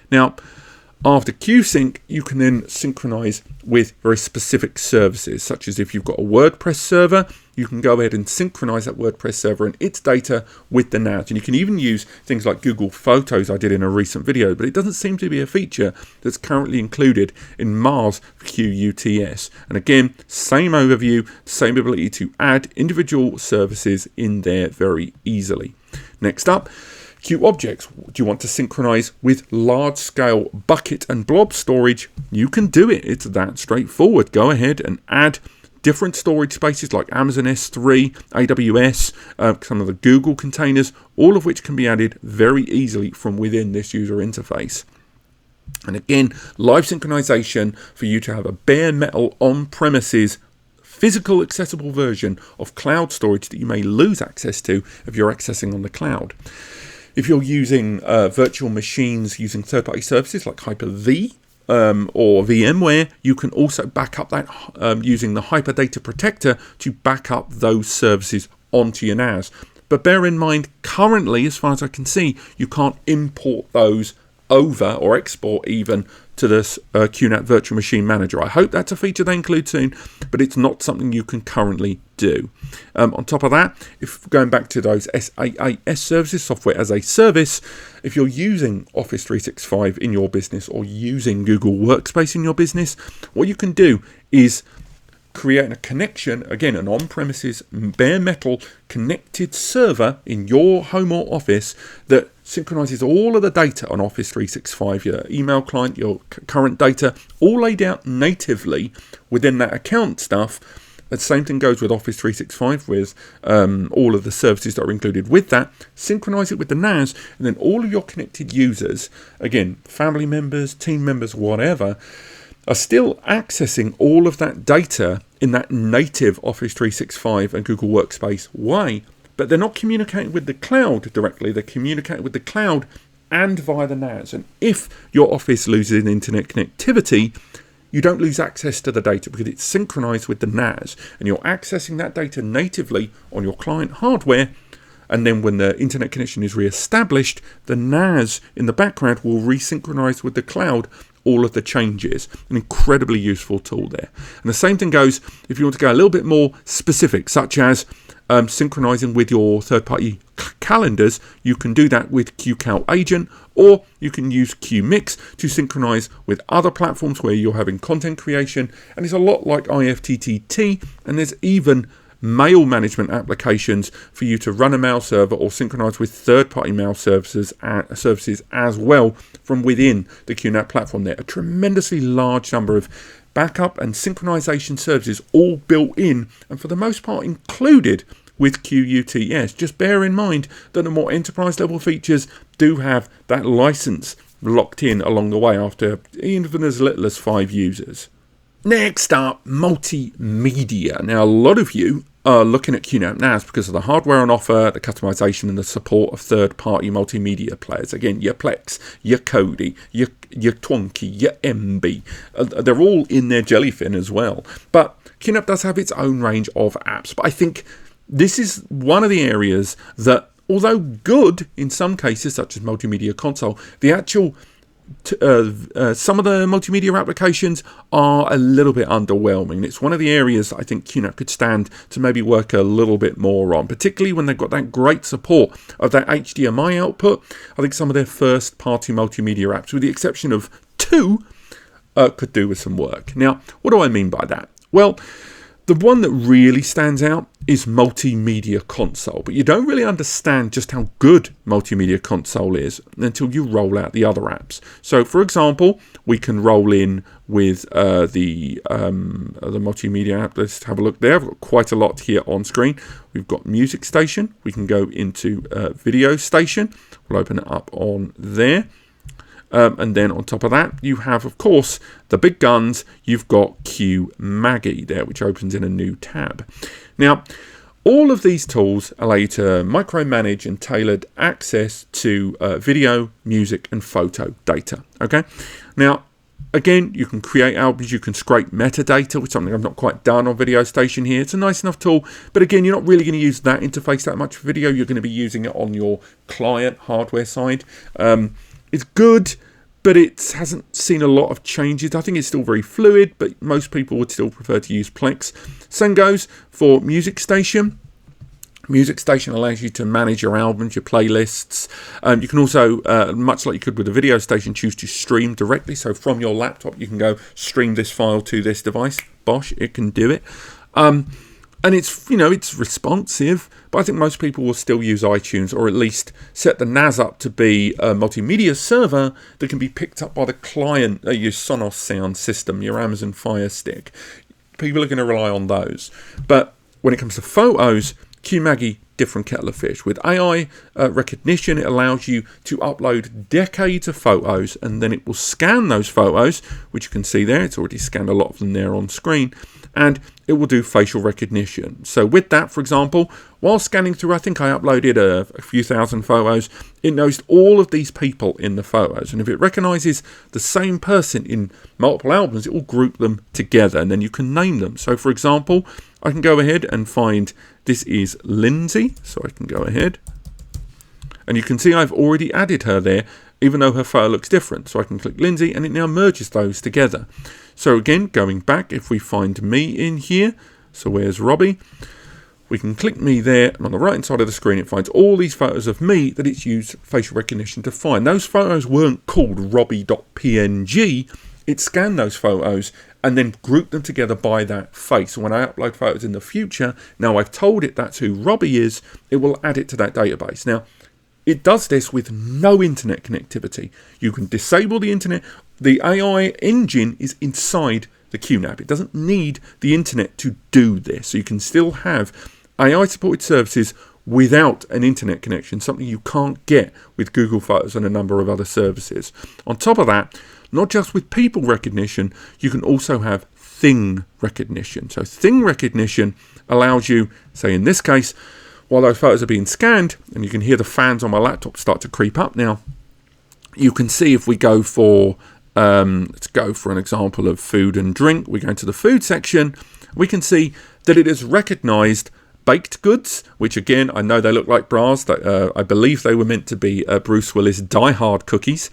Now, after QSync, you can then synchronize with very specific services, such as if you've got a WordPress server, you can go ahead and synchronize that WordPress server and its data with the NAS. And you can even use things like Google Photos I did in a recent video, but it doesn't seem to be a feature that's currently included in MARS QuTS. And again, same overview, same ability to add individual services in there very easily. Next up, QObjects. Do you want to synchronize with large-scale bucket and blob storage? You can do it. It's that straightforward. Go ahead and add different storage spaces like Amazon S3, AWS, some of the Google containers, all of which can be added very easily from within this user interface. And again, live synchronization for you to have a bare metal on-premises physical accessible version of cloud storage that you may lose access to if you're accessing on the cloud. If you're using virtual machines using third-party services like Hyper-V, or VMware, you can also back up that using the Hyperdata Protector to back up those services onto your NAS. But bear in mind, currently, as far as I can see, you can't import those over or export even to this QNAP Virtual Machine Manager. I hope that's a feature they include soon, but it's not something you can currently do. On top of that, if going back to those SaaS services, software as a service, if you're using Office 365 in your business or using Google Workspace in your business, what you can do is create a connection, again, an on-premises bare metal connected server in your home or office that synchronizes all of the data on Office 365, your email client, your current data, all laid out natively within that account stuff. The same thing goes with Office 365 with all of the services that are included with that. Synchronize it with the NAS, and then all of your connected users, again, family members, team members, whatever, are still accessing all of that data in that native Office 365 and Google Workspace way, but they're not communicating with the cloud directly. They're communicating with the cloud and via the NAS. And if your office loses internet connectivity, you don't lose access to the data because it's synchronized with the NAS, and you're accessing that data natively on your client hardware. And then when the internet connection is re-established, the NAS in the background will resynchronize with the cloud all of the changes. An incredibly useful tool there. And the same thing goes if you want to go a little bit more specific, such as synchronizing with your third-party calendars. You can do that with QCal or you can use QMix to synchronize with other platforms where you're having content creation. And it's a lot like IFTTT, and there's even mail management applications for you to run a mail server or synchronize with third-party mail services as well from within the QNAP platform there. A tremendously large number of backup and synchronization services all built in, and for the most part included with QuTS. Just bear in mind that the more enterprise level features do have that license locked in along the way after even as little as 5 users. Next up, multimedia. Now, a lot of you are looking at QNAP NAS because of the hardware on offer, the customization and the support of third-party multimedia players. Again, your Plex, your Kodi, your Twonky, your MB. They're all in their Jellyfin as well. But QNAP does have its own range of apps. But I think this is one of the areas that, although good in some cases, such as Multimedia Console, the actual some of the multimedia applications are a little bit underwhelming. It's one of the areas I think QNAP could stand to maybe work a little bit more on, particularly when they've got that great support of that HDMI output. I think some of their first-party multimedia apps, with the exception of 2, could do with some work. Now, what do I mean by that? Well, the one that really stands out is Multimedia Console, but you don't really understand just how good Multimedia Console is until you roll out the other apps. So, for example, we can roll in with the Multimedia app. Let's have a look there. I've got quite a lot here on screen. We've got Music Station. We can go into Video Station. We'll open it up on there. And then on top of that, you have, of course, the big guns. You've got QuMagie there, which opens in a new tab. Now, all of these tools allow you to micromanage and tailored access to video, music, and photo data. Okay. Now, again, you can create albums, you can scrape metadata, which is something I've not quite done on Video Station here. It's a nice enough tool, but again, you're not really going to use that interface that much for video. You're going to be using it on your client hardware side. It's good, but it hasn't seen a lot of changes. I think it's still very fluid, but most people would still prefer to use Plex. Same goes for Music Station. Music Station allows you to manage your albums, your playlists. You can also, much like you could with a Video Station, choose to stream directly. So from your laptop, you can go stream this file to this device. Bosh, it can do it. And it's, it's responsive, but I think most people will still use iTunes, or at least set the NAS up to be a multimedia server that can be picked up by the client, your Sonos sound system, your Amazon Fire Stick. People are going to rely on those. But when it comes to photos, QuMagie different kettle of fish. With AI recognition, it allows you to upload decades of photos, and then it will scan those photos, which you can see there. It's already scanned a lot of them there on screen, and it will do facial recognition. So with that, for example, while scanning through, I think I uploaded a few thousand photos, it knows all of these people in the photos. And if it recognizes the same person in multiple albums, it will group them together, and then you can name them. So for example, I can go ahead and find, this is Lindsay. So I can go ahead, and you can see I've already added her there, even though her photo looks different. So I can click Lindsay, and it now merges those together. So again, going back, if we find me in here, so where's Robbie? We can click me there, and on the right hand side of the screen, it finds all these photos of me that it's used facial recognition to find. Those photos weren't called robbie.png. It scanned those photos and then grouped them together by that face. So when I upload photos in the future, now I've told it that's who Robbie is, it will add it to that database. Now, it does this with no internet connectivity. You can disable the internet. The AI engine is inside the QNAP. It doesn't need the internet to do this. So you can still have AI supported services without an internet connection, something you can't get with Google Photos and a number of other services. On top of that, not just with people recognition, you can also have thing recognition. So thing recognition allows you, say in this case, while those photos are being scanned, and you can hear the fans on my laptop start to creep up now, you can see if we go for, let's go for an example of food and drink. We go into the food section, we can see that it has recognized baked goods, which again, I know they look like bras. I believe they were meant to be Bruce Willis Die Hard cookies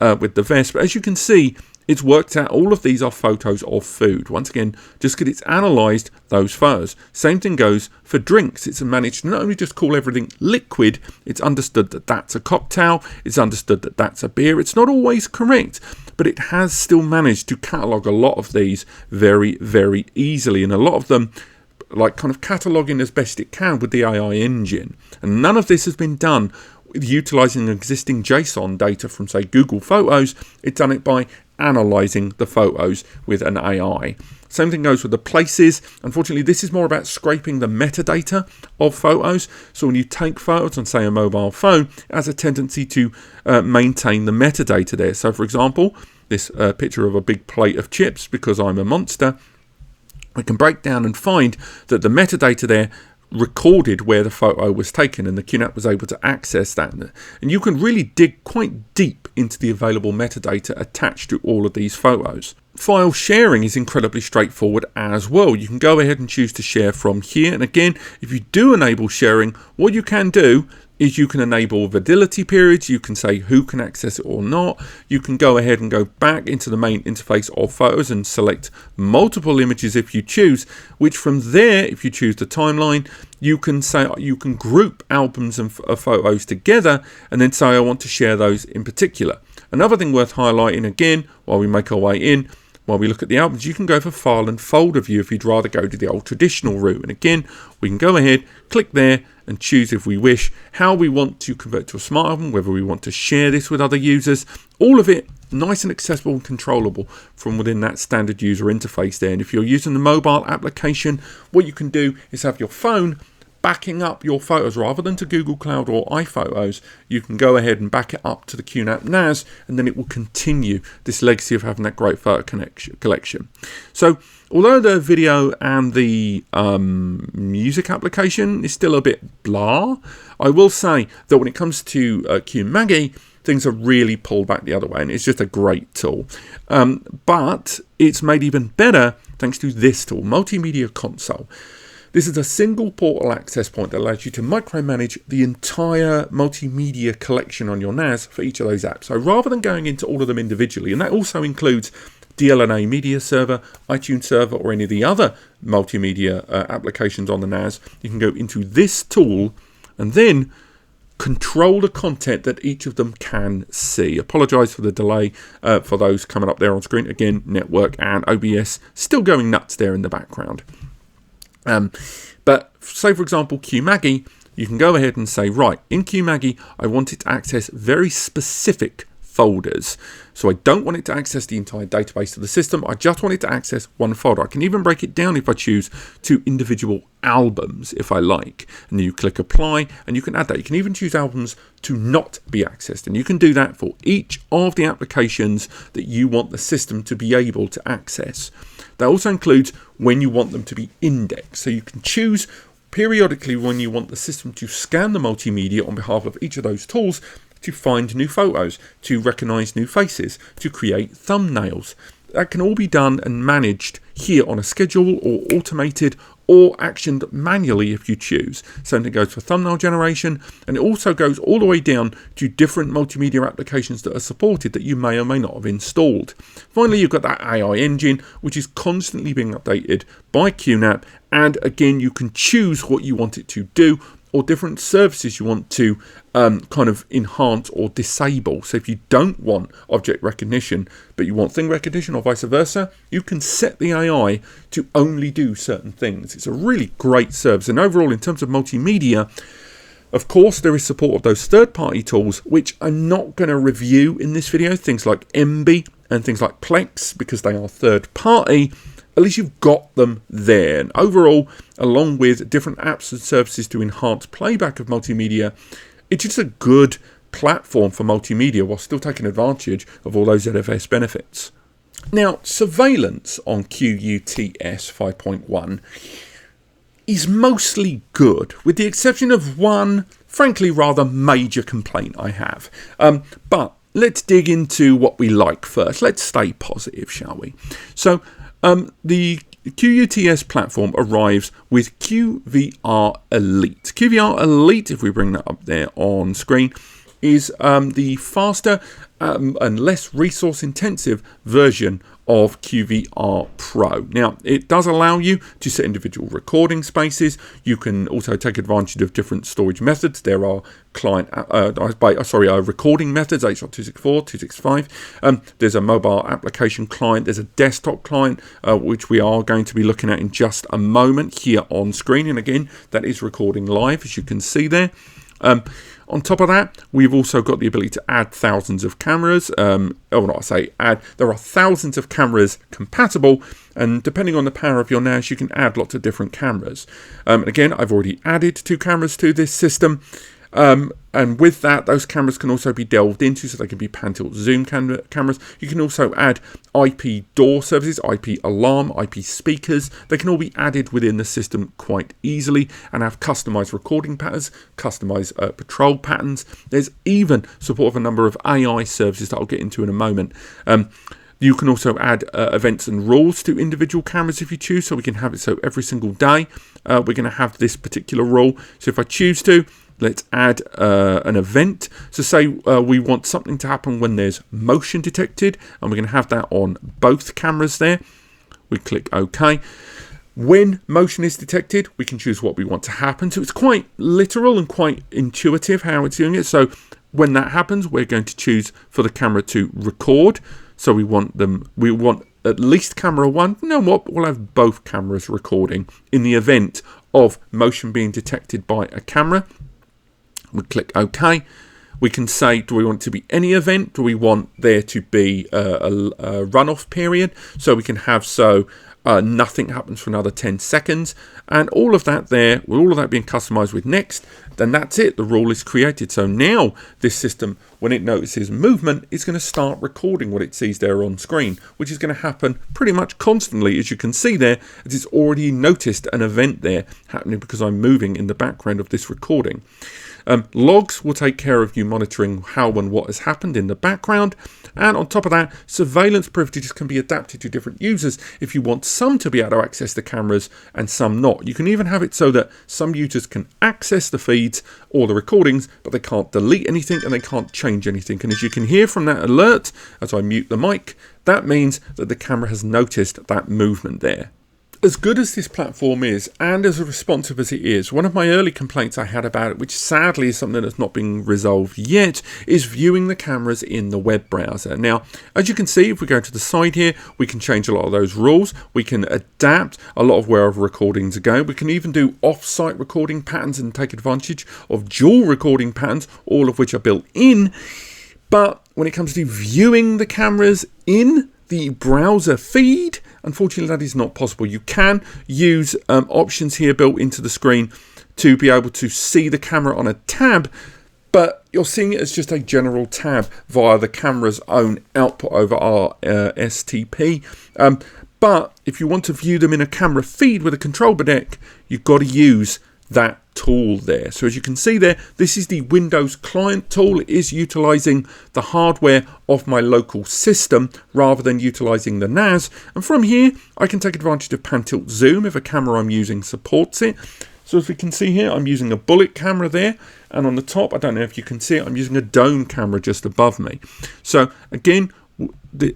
with the vest. But as you can see, it's worked out all of these are photos of food. Once again, just because it's analysed those photos. Same thing goes for drinks. It's managed to not only just call everything liquid, it's understood that that's a cocktail. It's understood that that's a beer. It's not always correct, but it has still managed to catalogue a lot of these very, very easily. And a lot of them, like kind of cataloguing as best it can with the AI engine. And none of this has been done with utilising existing JSON data from, say, Google Photos. It's done it by analysing the photos with an AI. Same thing goes with the places. Unfortunately, this is more about scraping the metadata of photos. So when you take photos on, say, a mobile phone, it has a tendency to maintain the metadata there. So, for example, this picture of a big plate of chips, because I'm a monster, I can break down and find that the metadata there recorded where the photo was taken, and the QNAP was able to access that. And you can really dig quite deep into the available metadata attached to all of these photos. File sharing is incredibly straightforward as well. You can go ahead and choose to share from here. And again, if you do enable sharing, what you can do is you can enable validity periods. You can say who can access it or not. You can go ahead and go back into the main interface of photos and select multiple images if you choose, which from there, if you choose the timeline, you can say you can group albums of photos together and then say I want to share those in particular. Another thing worth highlighting again, while we make our way in, while we look at the albums, you can go for file and folder view if you'd rather go to the old traditional route. And again, we can go ahead, click there and choose, if we wish, how we want to convert to a smart album, whether we want to share this with other users. All of it nice and accessible and controllable from within that standard user interface there. And if you're using the mobile application, what you can do is have your phone backing up your photos rather than to Google Cloud or iPhotos. You can go ahead and back it up to the QNAP NAS, and then it will continue this legacy of having that great photo collection. So although the video and the music application is still a bit blah, I will say that when it comes to QuMagie, things are really pulled back the other way, and it's just a great tool. But it's made even better thanks to this tool, Multimedia Console. This is a single portal access point that allows you to micromanage the entire multimedia collection on your NAS for each of those apps. So rather than going into all of them individually, and that also includes DLNA Media Server, iTunes Server, or any of the other multimedia applications on the NAS, you can go into this tool and then control the content that each of them can see. Apologise for the delay for those coming up there on screen. Again, network and OBS still going nuts there in the background. But say, for example, QuMagie, you can go ahead and say, right, in QuMagie, I want it to access very specific folders. So I don't want it to access the entire database of the system. I just want it to access one folder. I can even break it down if I choose to individual albums if I like. And then you click apply and you can add that. You can even choose albums to not be accessed. And you can do that for each of the applications that you want the system to be able to access. That also includes when you want them to be indexed. So you can choose periodically when you want the system to scan the multimedia on behalf of each of those tools to find new photos, to recognize new faces, to create thumbnails. That can all be done and managed here on a schedule or automated or actioned manually if you choose. Same thing goes for thumbnail generation, and it also goes all the way down to different multimedia applications that are supported that you may or may not have installed. Finally, you've got that AI engine, which is constantly being updated by QNAP, and again, you can choose what you want it to do or different services you want to kind of enhance or disable. So if you don't want object recognition, but you want thing recognition or vice versa, you can set the AI to only do certain things. It's a really great service. And overall, in terms of multimedia, of course, there is support of those third-party tools, which I'm not going to review in this video, things like MB and things like Plex, because they are third-party. At least you've got them there. And overall, along with different apps and services to enhance playback of multimedia, it's just a good platform for multimedia while still taking advantage of all those ZFS benefits. Now, surveillance on QuTS 5.1 is mostly good, with the exception of one, frankly, rather major complaint I have. But let's dig into what we like first. Let's stay positive, shall we? So, the QuTS platform arrives with QVR Elite. QVR Elite, if we bring that up there on screen, is the faster and less resource intensive version of QVR Pro. Now, it does allow you to set individual recording spaces. You can also take advantage of different storage methods. There are recording methods, H.264, 265. There's a mobile application client. There's a desktop client, which we are going to be looking at in just a moment here on screen. And again, that is recording live, as you can see there. On top of that, we've also got the ability to add thousands of cameras. There are thousands of cameras compatible, and depending on the power of your NAS, you can add lots of different cameras. Again, I've already added 2 cameras to this system. And with that, those cameras can also be delved into, so they can be pan-tilt zoom cameras. You can also add IP door services, IP alarm, IP speakers. They can all be added within the system quite easily and have customized recording patterns, customized patrol patterns. There's even support of a number of AI services that I'll get into in a moment. You can also add events and rules to individual cameras if you choose, so we can have it so every single day we're going to have this particular rule. So if I choose to, let's add an event. So say we want something to happen when there's motion detected, and we're going to have that on both cameras there. We click OK. When motion is detected, we can choose what we want to happen. So it's quite literal and quite intuitive how it's doing it. So when that happens, we're going to choose for the camera to record. So we want at least camera 1. You know what? We'll have both cameras recording in the event of motion being detected by a camera. We click OK. We can say, do we want it to be any event? Do we want there to be a runoff period? So we can have nothing happens for another 10 seconds. And all of that there, with all of that being customized with next, then that's it. The rule is created. So now this system, when it notices movement, is going to start recording what it sees there on screen, which is going to happen pretty much constantly, as you can see there, as it's already noticed an event there happening because I'm moving in the background of this recording. Logs will take care of you monitoring how and what has happened in the background. And on top of that, surveillance privileges can be adapted to different users if you want some to be able to access the cameras and some not. You can even have it so that some users can access the feeds or the recordings, but they can't delete anything and they can't change anything. And as you can hear from that alert, as I mute the mic, that means that the camera has noticed that movement there. As good as this platform is, and as responsive as it is, one of my early complaints I had about it, which sadly is something that's not been resolved yet, is viewing the cameras in the web browser. Now, as you can see, if we go to the side here, we can change a lot of those rules. We can adapt a lot of where our recordings go. We can even do off-site recording patterns and take advantage of dual recording patterns, all of which are built in. But when it comes to viewing the cameras in the browser feed, unfortunately that is not possible. You can use options here built into the screen to be able to see the camera on a tab, but you're seeing it as just a general tab via the camera's own output over our STP. But if you want to view them in a camera feed with a control deck, you've got to use that tool there. So as you can see there, this is the Windows client tool. It is utilizing the hardware of my local system rather than utilizing the NAS. And from here, I can take advantage of pan tilt zoom if a camera I'm using supports it. So as we can see here, I'm using a bullet camera there. And on the top, I don't know if you can see it, I'm using a dome camera just above me. So again,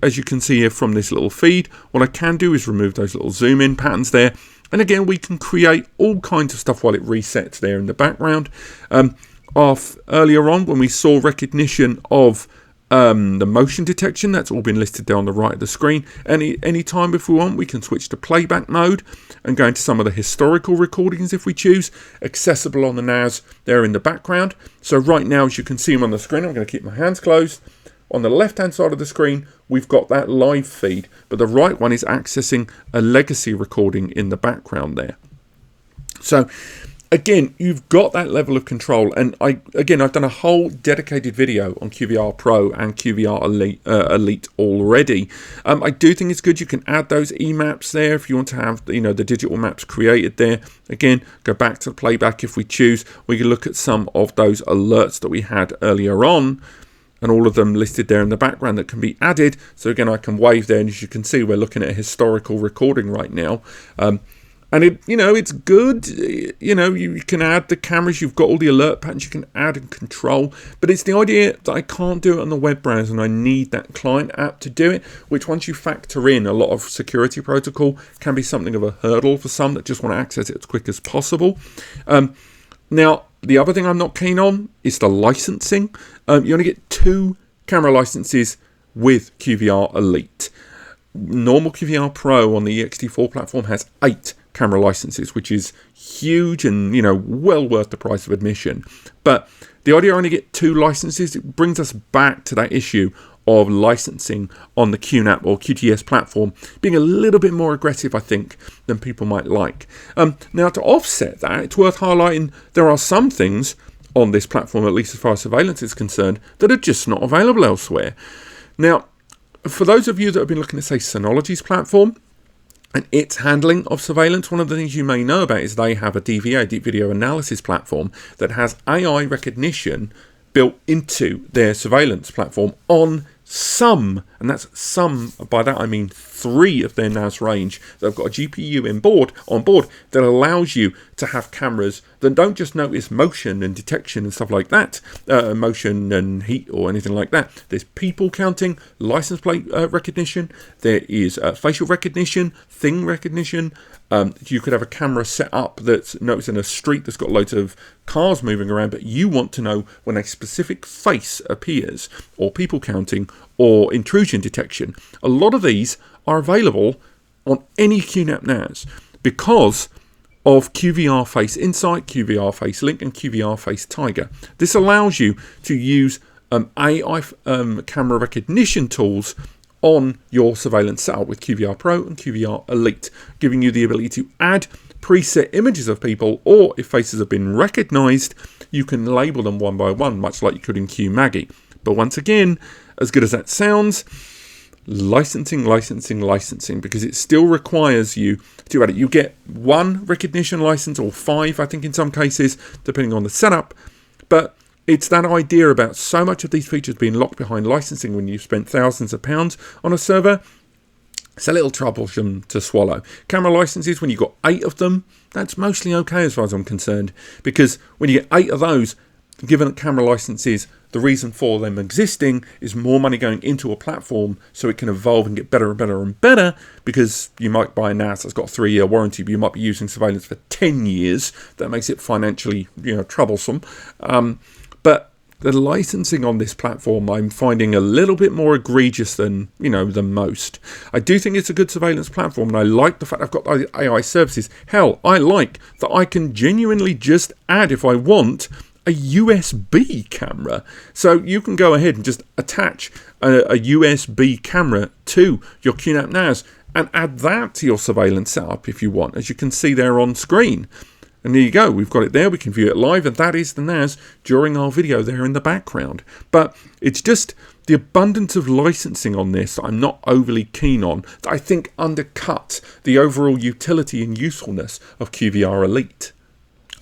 as you can see here from this little feed, what I can do is remove those little zoom in patterns there. And again, we can create all kinds of stuff while it resets there in the background. Earlier on, when we saw recognition of the motion detection, that's all been listed there on the right of the screen. Any time if we want, we can switch to playback mode and go into some of the historical recordings if we choose, accessible on the NAS there in the background. So right now, as you can see them on the screen, I'm going to keep my hands closed. On the left-hand side of the screen, we've got that live feed, but the right one is accessing a legacy recording in the background there. So again, you've got that level of control. And I've done a whole dedicated video on QVR Pro and QVR Elite already. I do think it's good. You can add those e-maps there if you want to have, the digital maps created there. Again, go back to the playback if we choose. We can look at some of those alerts that we had earlier on, and all of them listed there in the background that can be added. So again, I can wave there, and as you can see, we're looking at a historical recording right now. And it's good. You can add the cameras. You've got all the alert patterns you can add and control. But it's the idea that I can't do it on the web browser, and I need that client app to do it, which once you factor in a lot of security protocol can be something of a hurdle for some that just want to access it as quick as possible. Now, the other thing I'm not keen on is the licensing. You only get 2 camera licenses with QVR Elite. Normal QVR Pro on the EXT4 platform has 8 camera licenses, which is huge and, well worth the price of admission. But the idea I only get 2 licenses, it brings us back to that issue of licensing on the QNAP or QTS platform being a little bit more aggressive, I think, than people might like. Now, to offset that, it's worth highlighting there are some things on this platform, at least as far as surveillance is concerned, that are just not available elsewhere. Now, for those of you that have been looking at, say, Synology's platform and its handling of surveillance, one of the things you may know about is they have a DVA, Deep Video Analysis platform, that has AI recognition built into their surveillance platform on some, and that's some, by that I mean 3 of their NAS range. They've got a GPU on board that allows you to have cameras that don't just notice motion and detection and stuff like that, motion and heat or anything like that. There's people counting, license plate recognition, there is facial recognition, thing recognition. You could have a camera set up that's noticing a street that's got loads of cars moving around, but you want to know when a specific face appears, or people counting, or intrusion detection. A lot of these are available on any QNAP NAS because of QVR Face Insight, QVR Face Link, and QVR Face Tiger. This allows you to use AI camera recognition tools on your surveillance setup with QVR Pro and QVR Elite, giving you the ability to add preset images of people, or if faces have been recognized, you can label them one by one, much like you could in QuMagie. But once again, as good as that sounds, licensing, because it still requires you to add it. You get 1 recognition license, or 5, I think in some cases, depending on the setup, but it's that idea about so much of these features being locked behind licensing when you've spent thousands of pounds on a server. It's a little troublesome to swallow. Camera licenses, when you've got 8 of them, that's mostly okay as far as I'm concerned, because when you get 8 of those, given camera licenses, the reason for them existing is more money going into a platform so it can evolve and get better and better and better, because you might buy a NAS that's got a 3-year warranty, but you might be using surveillance for 10 years. That makes it financially, troublesome. But the licensing on this platform I'm finding a little bit more egregious than, than most. I do think it's a good surveillance platform, and I like the fact I've got AI services. Hell, I like that I can genuinely just add, if I want, a USB camera. So you can go ahead and just attach a USB camera to your QNAP NAS and add that to your surveillance setup if you want, as you can see there on screen. And there you go, we've got it there, we can view it live, and that is the NAS during our video there in the background. But it's just the abundance of licensing on this that I'm not overly keen on, that I think undercuts the overall utility and usefulness of QVR Elite.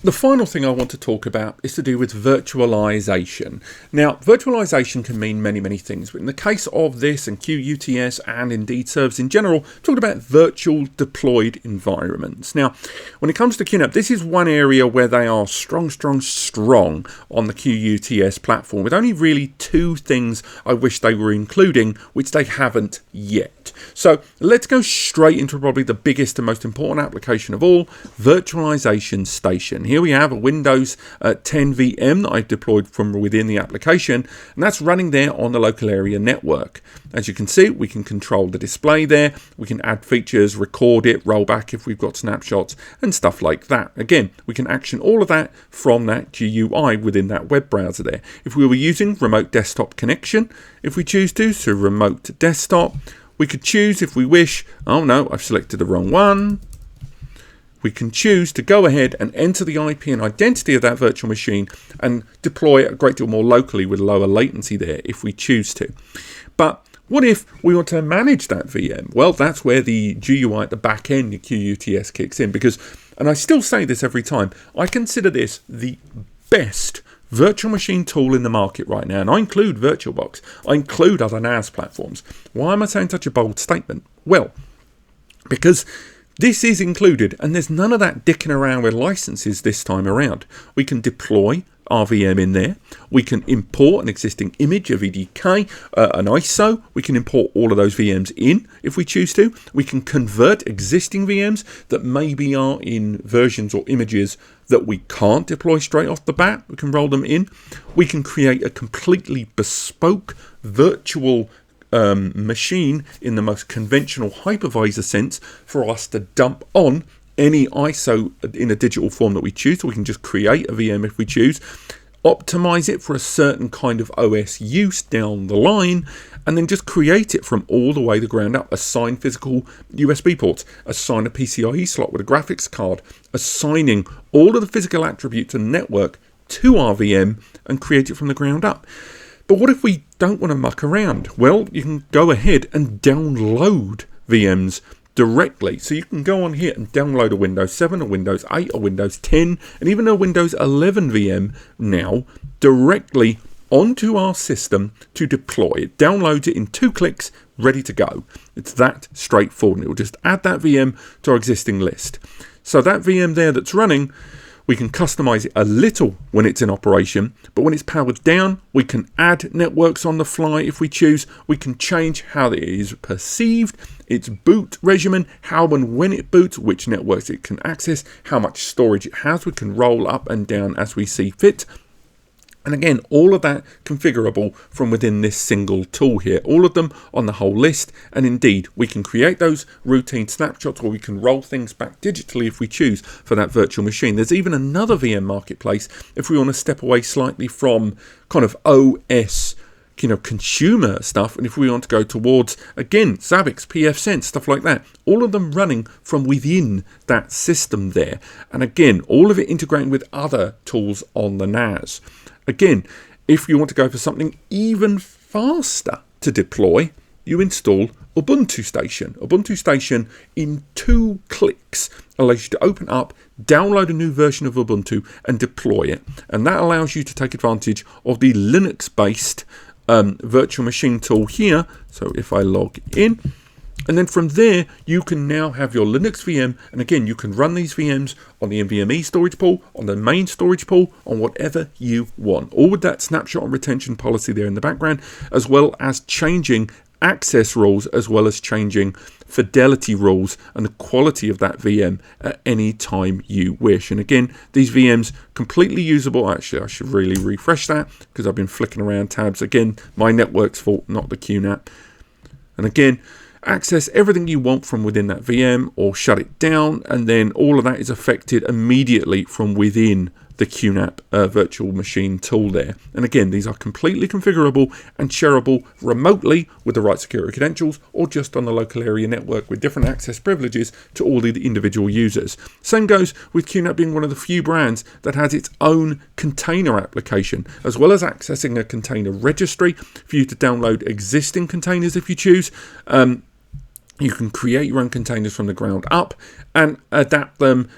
The final thing I want to talk about is to do with virtualization. Now, virtualization can mean many, many things, but in the case of this and QuTS and indeed servers in general, I'm talking about virtual deployed environments. Now, when it comes to QNAP, this is one area where they are strong on the QuTS platform, with only really two things I wish they were including, which they haven't yet. So let's go straight into probably the biggest and most important application of all, Virtualization Station. Here we have a Windows 10 VM that I've deployed from within the application, and that's running there on the local area network. As you can see, we can control the display there, we can add features, record it, roll back if we've got snapshots and stuff like that. Again, we can action all of that from that GUI within that web browser there. If we were using remote desktop connection, if we choose to, so remote desktop, we could choose if we wish, oh no, I've selected the wrong one. We can choose to go ahead and enter the IP and identity of that virtual machine and deploy it a great deal more locally with lower latency there if we choose to. But what if we want to manage that VM? Well, that's where the GUI at the back end, the QuTS, kicks in, because, and I still say this every time, I consider this the best virtual machine tool in the market right now, and I include VirtualBox, I include other NAS platforms. Why am I saying such a bold statement? Well, because this is included, and there's none of that dicking around with licenses this time around. We can deploy our VM in there. We can import an existing image, a VDK, an ISO. We can import all of those VMs in if we choose to. We can convert existing VMs that maybe are in versions or images that we can't deploy straight off the bat. We can roll them in. We can create a completely bespoke virtual machine in the most conventional hypervisor sense for us to dump on any ISO in a digital form that we choose. So we can just create a VM if we choose, optimize it for a certain kind of OS use down the line, and then just create it from all the way the ground up. Assign physical USB ports, assign a PCIe slot with a graphics card, assigning all of the physical attributes and network to our VM and create it from the ground up. But what if we don't want to muck around? Well, you can go ahead and download VMs directly. So you can go on here and download a Windows 7, a Windows 8, a Windows 10, and even a Windows 11 VM now directly onto our system to deploy. It downloads it in 2 clicks, ready to go. It's that straightforward. And it will just add that VM to our existing list. So that VM there that's running, we can customize it a little when it's in operation, but when it's powered down, we can add networks on the fly if we choose. We can change how it is perceived, its boot regimen, how and when it boots, which networks it can access, how much storage it has. We can roll up and down as we see fit. And again, all of that configurable from within this single tool here, all of them on the whole list. And indeed, we can create those routine snapshots, or we can roll things back digitally if we choose for that virtual machine. There's even another VM marketplace if we want to step away slightly from kind of OS, consumer stuff. And if we want to go towards, again, Zabbix, pfSense, stuff like that, all of them running from within that system there. And again, all of it integrating with other tools on the NAS. Again, if you want to go for something even faster to deploy, you install Ubuntu Station. Ubuntu Station in 2 clicks allows you to open up, download a new version of Ubuntu and deploy it. And that allows you to take advantage of the Linux-based virtual machine tool here. So if I log in, and then from there, you can now have your Linux VM. And again, you can run these VMs on the NVMe storage pool, on the main storage pool, on whatever you want. All with that snapshot and retention policy there in the background, as well as changing access rules, as well as changing fidelity rules and the quality of that VM at any time you wish. And again, these VMs completely usable. Actually, I should really refresh that because I've been flicking around tabs. Again, my network's fault, not the QNAP. And again, access everything you want from within that VM or shut it down, and then all of that is affected immediately from within the QNAP virtual machine tool there. And again, these are completely configurable and shareable remotely with the right security credentials, or just on the local area network with different access privileges to all the individual users. Same goes with QNAP being one of the few brands that has its own container application, as well as accessing a container registry for you to download existing containers if you choose. You can create your own containers from the ground up and adapt them,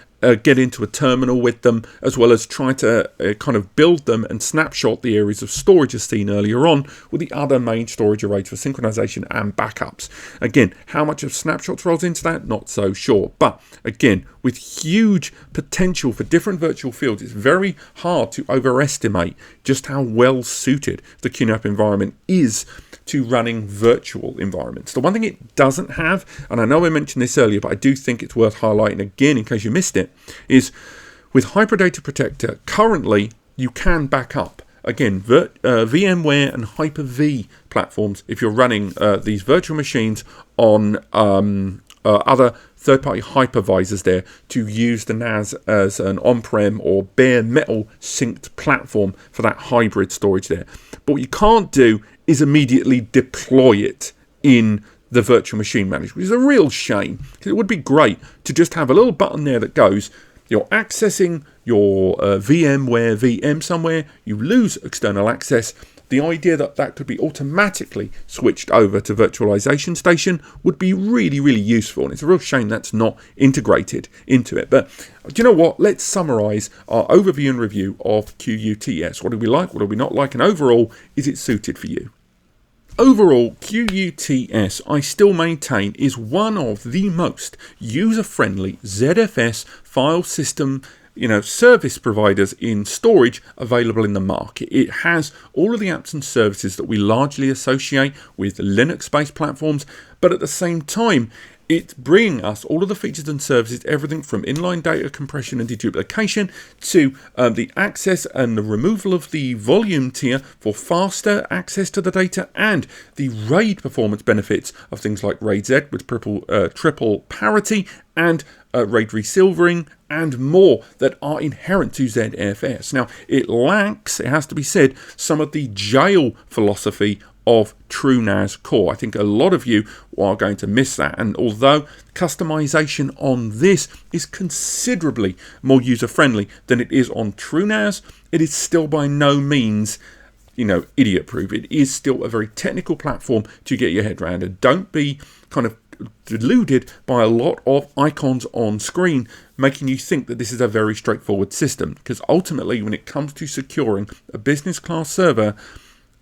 get into a terminal with them, as well as try to kind of build them and snapshot the areas of storage as seen earlier on with the other main storage arrays for synchronization and backups. Again, how much of snapshots rolls into that? Not so sure. But again, with huge potential for different virtual fields, it's very hard to overestimate just how well suited the QNAP environment is to running virtual environments. The one thing it doesn't have, and I know I mentioned this earlier, but I do think it's worth highlighting again in case you missed it, is with Hyperdata Protector, currently you can back up. Again, VMware and Hyper-V platforms, if you're running these virtual machines on other third-party hypervisors there, to use the NAS as an on-prem or bare metal synced platform for that hybrid storage there. But what you can't do is immediately deploy it in the virtual machine manager, which is a real shame, because it would be great to just have a little button there that goes, you're accessing your VMware VM somewhere, you lose external access. The idea that that could be automatically switched over to virtualization station would be really, really useful. And it's a real shame that's not integrated into it. But do you know what? Let's summarize our overview and review of QuTS. What do we like? What do we not like? And overall, is it suited for you? Overall, QuTS, I still maintain, is one of the most user-friendly ZFS file system service providers in storage available in the market. It has all of the apps and services that we largely associate with Linux-based platforms, but at the same time, it's bringing us all of the features and services, everything from inline data compression and deduplication to the access and the removal of the volume tier for faster access to the data, and the RAID performance benefits of things like RAID Z with triple parity and RAID resilvering and more that are inherent to ZFS. Now, it lacks, it has to be said, some of the jail philosophy of true NAS core. I think a lot of you are going to miss that, and although customization on this is considerably more user-friendly than it is on true NAS, it is still by no means idiot-proof. It is still a very technical platform to get your head around, and don't be kind of deluded by a lot of icons on screen making you think that this is a very straightforward system, because ultimately when it comes to securing a business class server,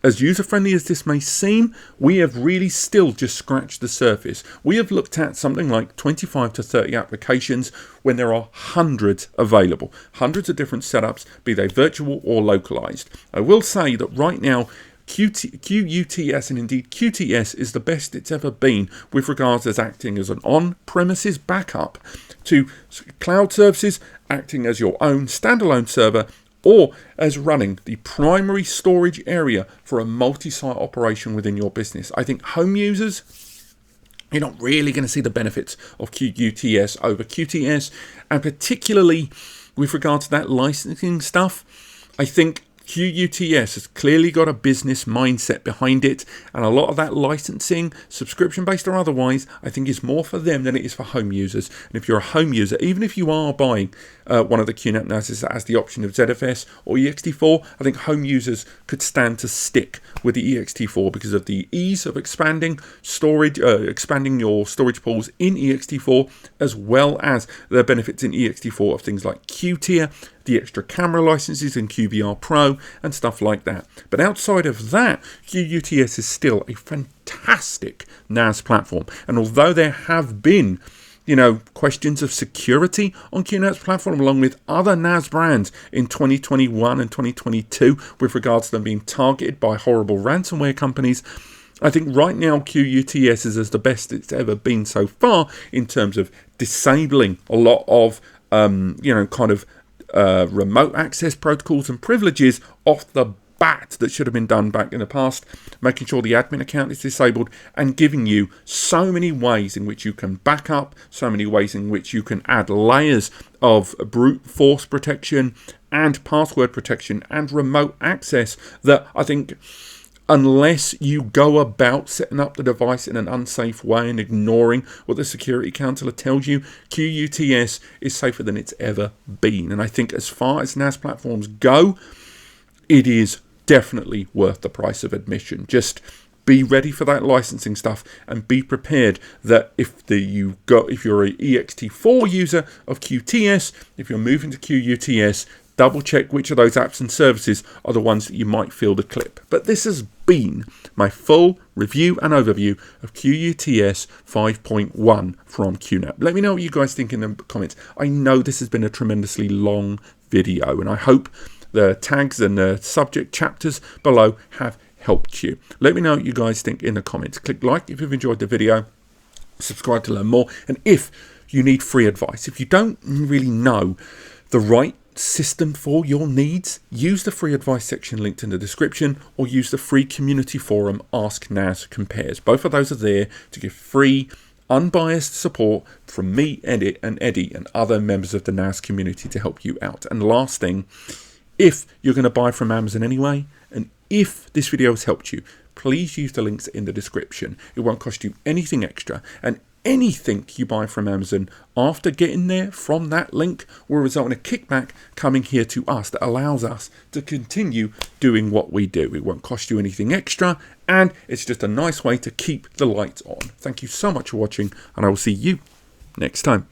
as user-friendly as this may seem, we have really still just scratched the surface. We have looked at something like 25 to 30 applications when there are hundreds available. Hundreds of different setups, be they virtual or localized. I will say that right now, QuTS and indeed QTS is the best it's ever been with regards as acting as an on-premises backup to cloud services, acting as your own standalone server, or as running the primary storage area for a multi-site operation within your business. I think home users, you're not really going to see the benefits of QuTS over QTS, and particularly with regard to that licensing stuff, I think QuTS has clearly got a business mindset behind it, and a lot of that licensing, subscription-based or otherwise, I think is more for them than it is for home users. And if you're a home user, even if you are buying one of the QNAP NASs that has the option of ZFS or ext4, I think home users could stand to stick with the ext4 because of the ease of expanding storage, expanding your storage pools in ext4, as well as the benefits in ext4 of things like Qtier, the extra camera licenses in QVR Pro and stuff like that. But outside of that, QuTS is still a fantastic NAS platform. And although there have been questions of security on QNAP's platform, along with other NAS brands in 2021 and 2022 with regards to them being targeted by horrible ransomware companies, I think right now QuTS is as the best it's ever been so far in terms of disabling a lot of, remote access protocols and privileges off the bat that should have been done back in the past, making sure the admin account is disabled, and giving you so many ways in which you can back up, so many ways in which you can add layers of brute force protection and password protection and remote access that I think, unless you go about setting up the device in an unsafe way and ignoring what the security counselor tells you, QuTS is safer than it's ever been. And I think as far as NAS platforms go, it is definitely worth the price of admission. Just be ready for that licensing stuff and be prepared that if you're an ext4 user of QTS, if you're moving to QuTS, double check which of those apps and services are the ones that you might feel the clip. But this has been my full review and overview of QuTS 5.1 from QNAP. Let me know what you guys think in the comments. I know this has been a tremendously long video, and I hope the tags and the subject chapters below have helped you. Let me know what you guys think in the comments. Click like if you've enjoyed the video, subscribe to learn more, and if you need free advice, if you don't really know the right system for your needs, use the free advice section linked in the description, or use the free community forum Ask NAS Compares. Both of those are there to give free, unbiased support from me, Eddie, and other members of the NAS community to help you out. And last thing, if you're going to buy from Amazon anyway, and if this video has helped you, please use the links in the description. It won't cost you anything extra, and anything you buy from Amazon after getting there from that link will result in a kickback coming here to us that allows us to continue doing what we do. It won't cost you anything extra, and it's just a nice way to keep the lights on. Thank you so much for watching, and I will see you next time.